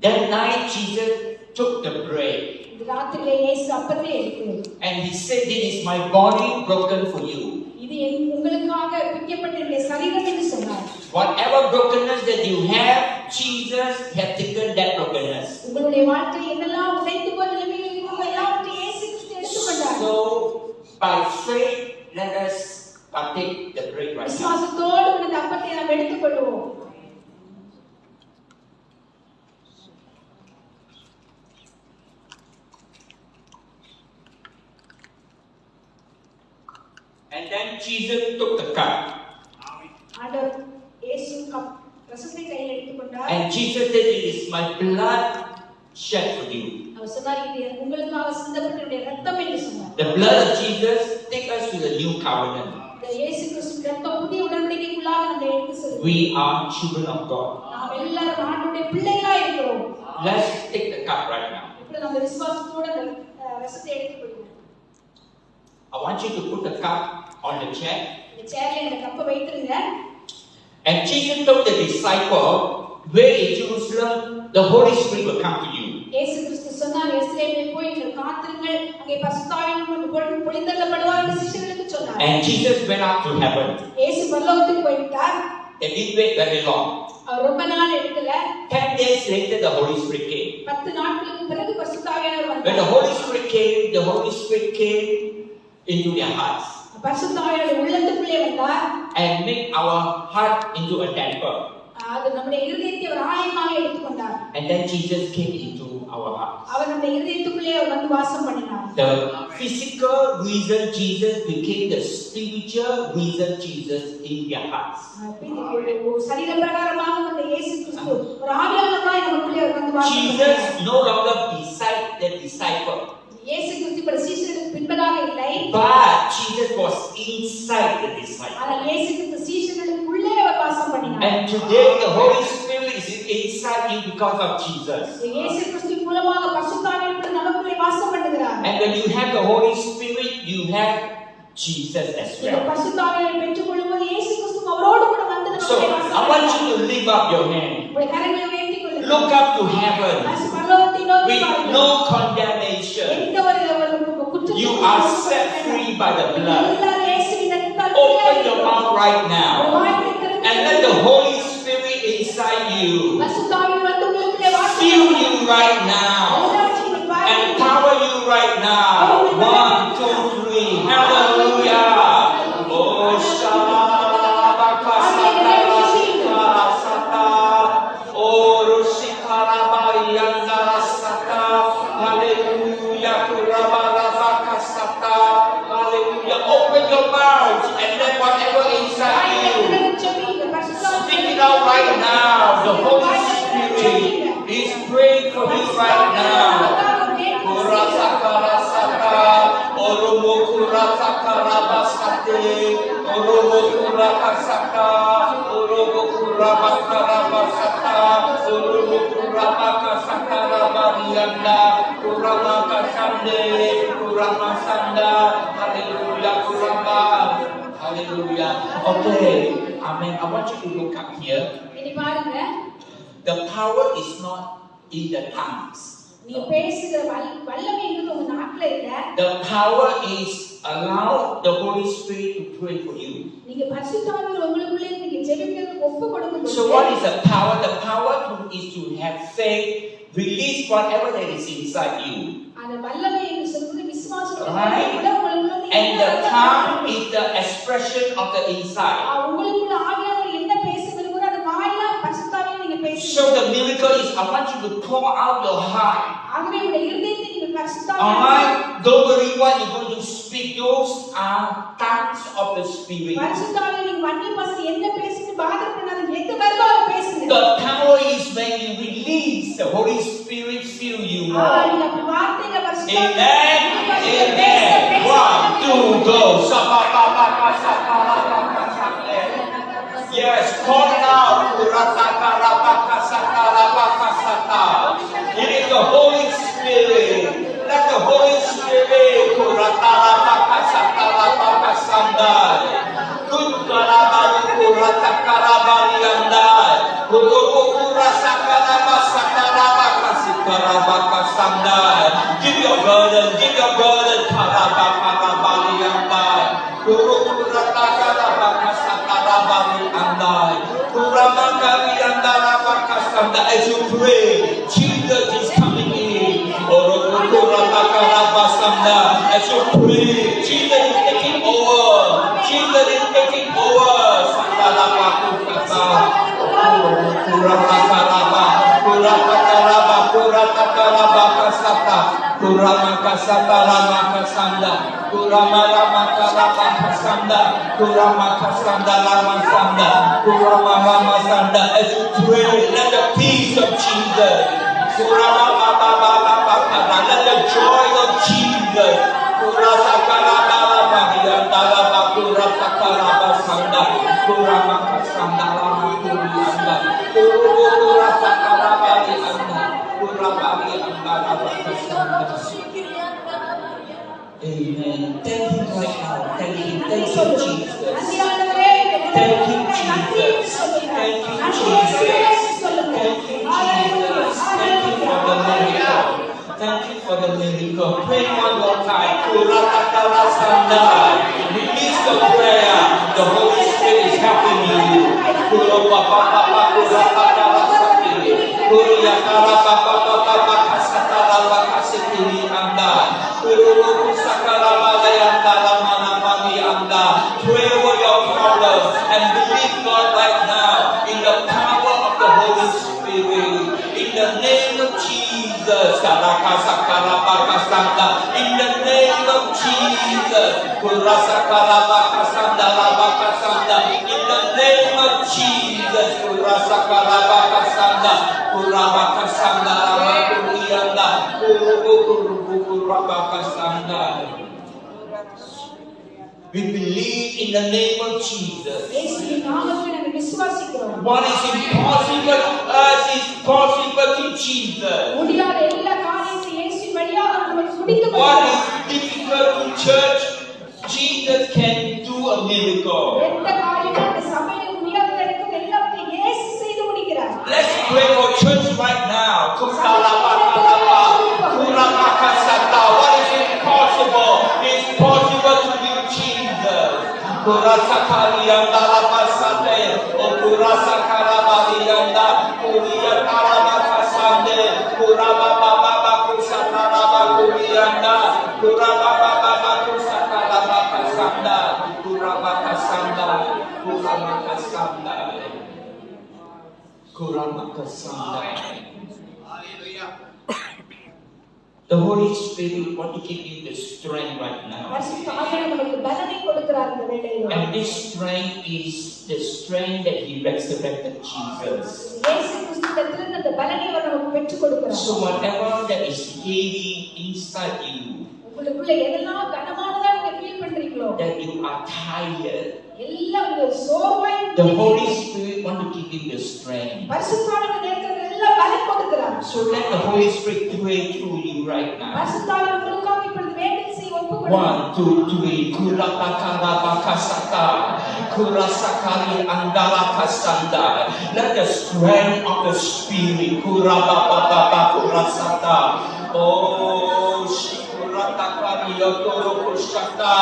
That night Jesus took the bread. ராத்திரியிலே இயேசு அப்பத்தை எடுத்து and he said, "This is my body broken for you." இது உங்களுக்காக பிக்கப்பட்ட என்னுடைய சரீரம் என்று சொன்னார். Whatever brokenness that you have, Jesus has taken that brokenness. உங்களுடைய வாழ்க்கையில் என்னெல்லாம் உடைந்து போன நிலைமையில் இருக்கோ எல்லாவற்றையும் இயேசு கிறிஸ்து எடுத்துக்கொண்டார். So by faith let us partake the bread right now. விசுவாசத்தோடு இந்த அப்பத்தை நாம் எடுத்துக்கொள்வோம். And then Jesus took the cup. ஆண்டவர் இயேசு கப் ரசத்தை கையில் எடுத்துக்கொண்டார். And Jesus said, "It is my blood shed for you." அவர் சொன்னார், இது உங்களுக்காக சிந்தப்பட்ட என்னுடைய இரத்தம் என்று சொன்னார். The blood of Jesus take us to the new covenant. இந்த இயேசு கிறிஸ்து இரத்தம் புதிய உடன்படிக்கைக்குள்ளாக நம்மை எடுத்து செல்லும். We are children of God. நாம் எல்லாரும் ஆண்டவருடைய பிள்ளைகளாய் இருக்கிறோம். Let's take the cup right now. இப்ப நம்ம விசுவாசத்தோட அந்த ரசத்தை எடுத்துக்கொள்வோம். I want you to put the cup on the chair. இந்த சேர்ல இந்த கப்பை வைத்துருங்க. And Jesus told the disciple, "Where in Jerusalem, the Holy Spirit will come to you." இயேசு கிறிஸ்து சொன்னார், எருசலேமிலே போய் நீங்கள் காத்திருங்கள், அங்கே பரிசுத்த ஆவி உங்களுக்கு பொழிந்தருளப்படுவார் என்று சீஷர்களுக்கு சொன்னார். And Jesus went up to heaven. இயேசு பரலோகத்துக்கு போய்விட்டார். They didn't wait very long. அவர் ரொம்ப நாள் எடுக்கல. 10 days later, the Holy Spirit came. 10 நாட்களுக்கு பிறகு பரிசுத்த ஆவியானவர் வந்தார். When the Holy Spirit came into their hearts. பரிசுத்த ஆவியானவர் உள்ளத்துக்குள்ளே வந்தார். And make our heart into a temple. அது நம்முடைய இதயத்தை ஒரு ஆலயமாக எடுத்துக்கொண்டார். And then Jesus came into our hearts. அவர் நம்முடைய இதயத்துக்குள்ளே வந்து வாசம் பண்ணினார். The physical reason Jesus became the spiritual reason Jesus in their hearts. சரீர பிரகாரமாக வந்த இயேசு கிறிஸ்து ஒரு ஆவியானவராய் நமக்குள்ளே வந்து வாசம் பண்ணினார். Jesus no longer beside the disciple. இயேசு கிறிஸ்து இப்ப சீஷர்களுக்கு பின்பதாக இல்லை. But Jesus was inside the disciple. ஆனால் இயேசு கிறிஸ்து சீஷர்களுக்கு உள்ளே அவர் வாசம் பண்ணினார். And today the Holy Spirit is inside you because of Jesus. இயேசு கிறிஸ்து மூலமாக பரிசுத்த ஆவியானவர் நமக்குள்ளே வாசம் பண்ணுகிறார். And when you have the Holy Spirit, you have Jesus as well. பரிசுத்த ஆவியானவரை பெற்றுக்கொள்ளும்போது இயேசு கிறிஸ்து அவரோடு கூட வந்து So நமக்குள்ளே வாசம் I want you to lift up your hand. உங்களுடைய கரங்களை உயர்த்தி கொள்ளுங்கள். Look up to heaven பரலோகத்தை நோக்கி with பாருங்கள். no condemnation. எந்த ஒரு குற்றத்தையும் You are set free by the blood. எல்லாரும் இயேசுவின் இரத்தத்தால் Open your mouth right now and let the Holy Spirit inside you பரிசுத்த ஆவியானவர் வந்து உங்களுக்குள்ளே வாசம் fill you right now எல்லாவற்றையும் and right now. 1, 2, 3. Hallelujah. Oh, Shalabakasata. Oh, Rushikarabayandasata. Hallelujah. Kurabarabakasata. Hallelujah. Open your mouth and let whatever inside you. Speak it out right now. The Holy Spirit is praying for you right now. Kurasakarasata, Oromo Kuratakarabasate, Oromo Kurakasata, Oromo Kurabakarabasata, Oromo Kurabakasakarabarianda, Kuramakasande, Kuramasanda, Hallelujah, Kuraba. Hallelujah. Okay. Amen. I want you to look up here. இனி பாருங்க, The power is not in the tongues. நீ பேசுகிற வல்லமைங்கிறது உங்க நாக்குல இல்ல. The power is allow the Holy Spirit to pray for you. நீங்க பரிசுத்த ஆவியானவர் உங்களுக்குள்ளே நீங்க ஜெபிக்கிறதுக்கு ஒப்பு கொடுக்கும்போது, So what is the power? The power is to have faith, release whatever that is inside you. அந்த வல்லமை என்று சொல்வது விசுவாசம். Right? And the tongue is the expression of the inside. உங்களுக்குள்ள ஆவியானவர் என்ன பேச விரும்புறார் அது வாயில பரிசுத்த ஆவியானவர் நீங்க பேசுங்க. So the miracle is I want you to pour out your heart. ஆகவே உங்க இதயத்தை நீங்க பரிசுத்த Alright, ஆவியானவர் don't worry what you're going to speak. Those are tongues of the Spirit. பரிசுத்த ஆவியானவர் நீங்க வண்ணி பாசம் என்ன பேசிட்டு பாதர் பண்ணாத எது வருதோ அதை பேசுங்க. The power is when you release the Holy Spirit fill you more. நீங்க அப்படி வார்த்தைகளை பரிசுத்த Amen. ஆவியானவர் Amen. 1, 2, go. Yes, call it out. It is the Holy Spirit. Let the Holy Spirit give your burden, as you pray, Jesus is coming in. As you pray, Jesus is taking over. Jesus is taking over. As you pray, let the peace of Jesus, let the joy of Jesus, Amen. Thank Him right now. Thank Him. Thank you, Jesus. Thank you, Jesus. Thank you, Jesus. Thank you, Jesus. Thank you for the miracle. Thank you for the miracle. Pray one more time. Release the prayer. The Holy Spirit is helping you. Pray over your problem and believe God right now in the power of the Holy Spirit. In the name of Jesus. In the name of Jesus. In the name of Jesus. We believe in the name of Jesus. What is impossible to us is possible to Jesus. What is difficult to church, Jesus can do a miracle. Let's pray for church right now. What is impossible is possible to you, Jesus. Kurasa The Holy Spirit want to give you the strength right now. பரிசுத்த ஆவியானவர் நமக்கு பலனை கொடுக்கிறார் இந்த வேளையில. And this strength is the strength that He resurrected Jesus. இயேசு கிறிஸ்துவிடத்திலிருந்து அந்த பலனை அவர் நமக்கு பெற்றுக் கொடுக்கிறார். So whatever that is heavy inside you, உங்களுக்குள்ள எதெல்லாம் கனமானதா நீங்க ஃபீல் பண்றீங்களோ, that you are tired, எல்லாம் நீங்க சோர்வாய், the Holy Spirit want to give you the strength. பரிசுத்த ஆவியானவர் நேரத்துல எல்லாம் பலன் கொடுக்கிறார். So let the Holy Spirit pray through you right now. பரிசுத்த ஆவியானவர் உங்களுக்காக இப்பொழுது வேண்டுதல் செய்ய ஒப்புக்கொடுங்க. 1, 2, 3. Kurapakara kurasakari andalakasanda. Let the strength of the Spirit kurasata. Oh, shikuratakariya torokushata.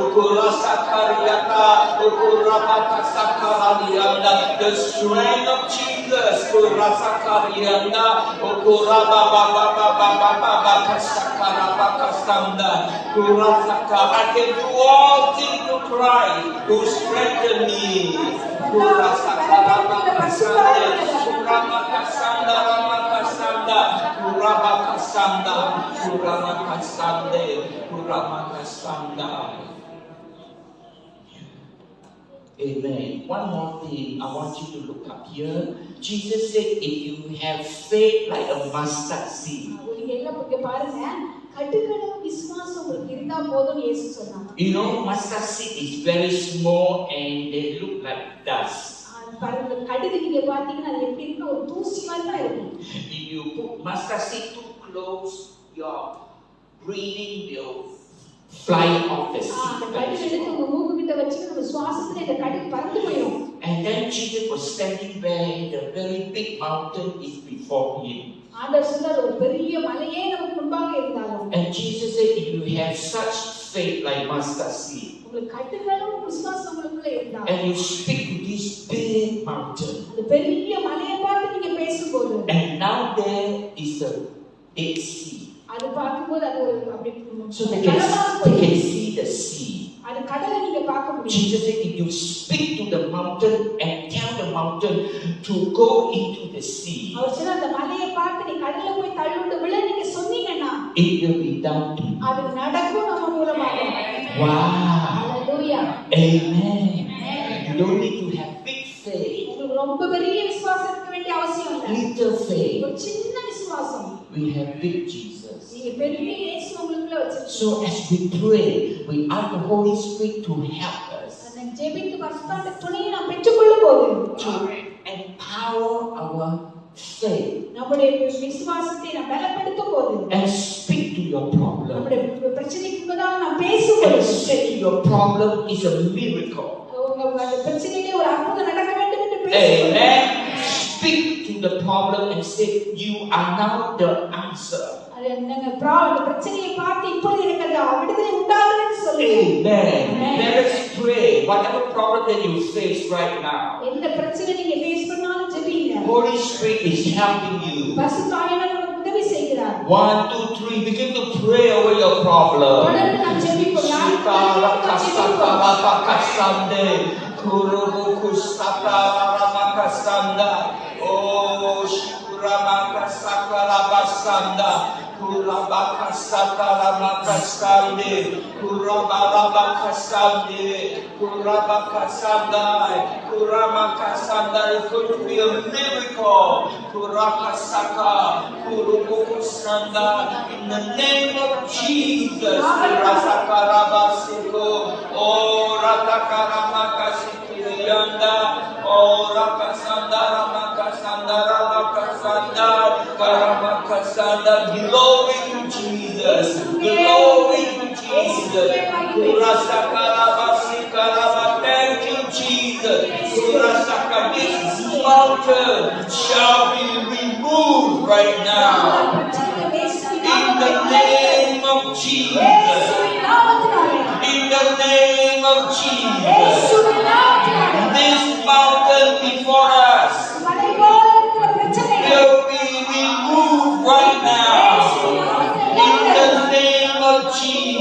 Ukurasakariata. Ukurapakasakaranianda. The strength of Jesus kurasakarianda. Ukurabababababababakasakarabakasanda. Kurasaka. I can do all things through Christ who strengthen me. Kurasaka ramakasanda. Kuramakasanda ramakasanda. Kuramakasanda. Kuramakasande. Kuramakasanda. Amen. One more thing, I want you to look up here. Jesus said, if you have faith like a mustard seed. நீங்க எல்லாம் இங்க பாருங்க, கடுகளவு விசுவாசம் உங்களுக்கு இருந்தா போதும் இயேசு சொன்னாங்க. You know, mustard seed is very small and they look like dust. பாருங்க, கடுகு நீங்க பாத்தீங்கன்னா அது எப்படி இருக்கு, ஒரு தூசி மாதிரி தான் இருக்கும். If you put mustard seed too close, your breathing will fly off the seed. அந்த கடுகு எடுத்து உங்க மூக்கு கிட்ட வச்சு நம்ம சுவாசத்துல இந்த கடுகு பறந்து போயிடும். And then Jesus was standing there, the very big mountain is before him. ஆண்டவர் சொன்னார், ஒரு பெரிய மலையே நமக்கு முன்பாக இருந்தாலும். And Jesus said, if you have such faith like mustard seed, உங்களுக்கு கடுகளவு விசுவாசம் உங்களுக்குள்ள இருந்தா, and you speak to this big mountain, அந்த பெரிய மலையை பார்த்து நீங்க பேசும்போது, and now there is a Dead Sea. அது பார்க்கும்போது அது ஒரு அப்படி So they can see the sea. அது கடலை நீங்க பார்க்க முடியும். Jesus said, if you speak to the mountain and tell the mountain to go into the sea, அவர் சொன்னார், அந்த மலையை பார்த்து நீ கடல்ல போய் தள்ளுண்டு விழ நீங்க சொன்னீங்கன்னா, it will be done to you. அது நடக்கும் நம்ம மூலமாக. Wow. Hallelujah. Amen. You don't need to have big faith. உங்களுக்கு ரொம்ப பெரிய விசுவாசம் இருக்க வேண்டிய அவசியம் இல்லை. Little faith. ஒரு சின்ன விசுவாசம். We have big Jesus. நீங்க பெரிய இயேசு உங்களுக்குள்ள வச்சிருக்கீங்க. So as we pray, we ask the Holy Spirit to help us, அந்த ஜெபித்து பரிசுத்த துணையை நாம் பெற்றுக்கொள்ளும் போது, to empower our faith, நம்முடைய விசுவாசத்தை நாம் பலப்படுத்தும் போது, and speak to your problem. நம்முடைய பிரச்சனைக்கு முன்னதாக நாம் பேசும்போது, And say to your problem is a miracle. உங்க அந்த பிரச்சனையிலே ஒரு அற்புதம் நடக்க வேண்டும் என்று பேசும்போது, Amen. Speak to the problem and say, you are now the answer. அது நீங்க பிரச்சனையை பார்த்து இப்பொழுது எனக்கு அந்த விடுதலை உண்டாகுதுன்னு சொல்லுங்க. Amen. Let us pray. Whatever problem that you face right now, எந்த பிரச்சனை நீங்க ஃபேஸ் பண்ணாலும் ஜெபிங்க. Holy Spirit is helping you. பரிசுத்த ஆவியானவர் உங்களுக்கு உதவி செய்கிறார். 1, 2, 3. Begin to pray over your problem. தொடர்ந்து நாம் ஜெபிப்போம். Oh, Shuramakasakara Kurabakasakaramakasande, Kurabarabakasande, Kurabakasandai, Kuramakasanda. It's going to be a miracle. Kurakasaka, Kurubukusanda. In the name of Jesus, Kurasakarabasiko, Oh, Ratakaramakasikianda, Oh, Rakasanda, Ramakasanda, Ramakasanda, Karamakasanda. Glory to Jesus. Glory to Jesus. Thank you, Jesus. This mountain shall be removed right now. In the name of Jesus. In the name of Jesus. This mountain before us will be removed right now. In the name of Jesus.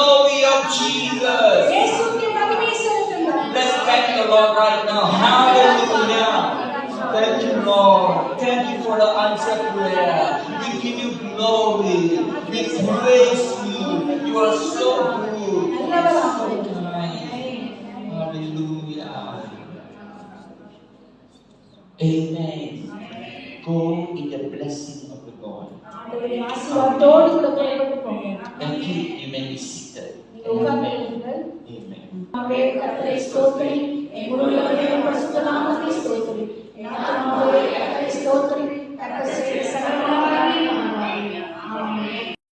glory of Jesus. இயேசுவுக்கு மகிமை செலுத்துங்கள். Let's thank the Lord right now. Hallelujah. Thank you, Lord. Thank you for the answered prayer. We give you glory. We praise you. You are so good. So kind. Hallelujah. Amen. Go in the blessing of the Lord. ஆண்டவரே ஆசீர்வாதத்தோடு கூட புறப்பட்டு போங்க. Thank you. You may be seated. நீங்க உட்கார்ந்திருங்கள். Amen. ஆமென். கர்த்தரை ஸ்தோத்திரி. எங்களுடைய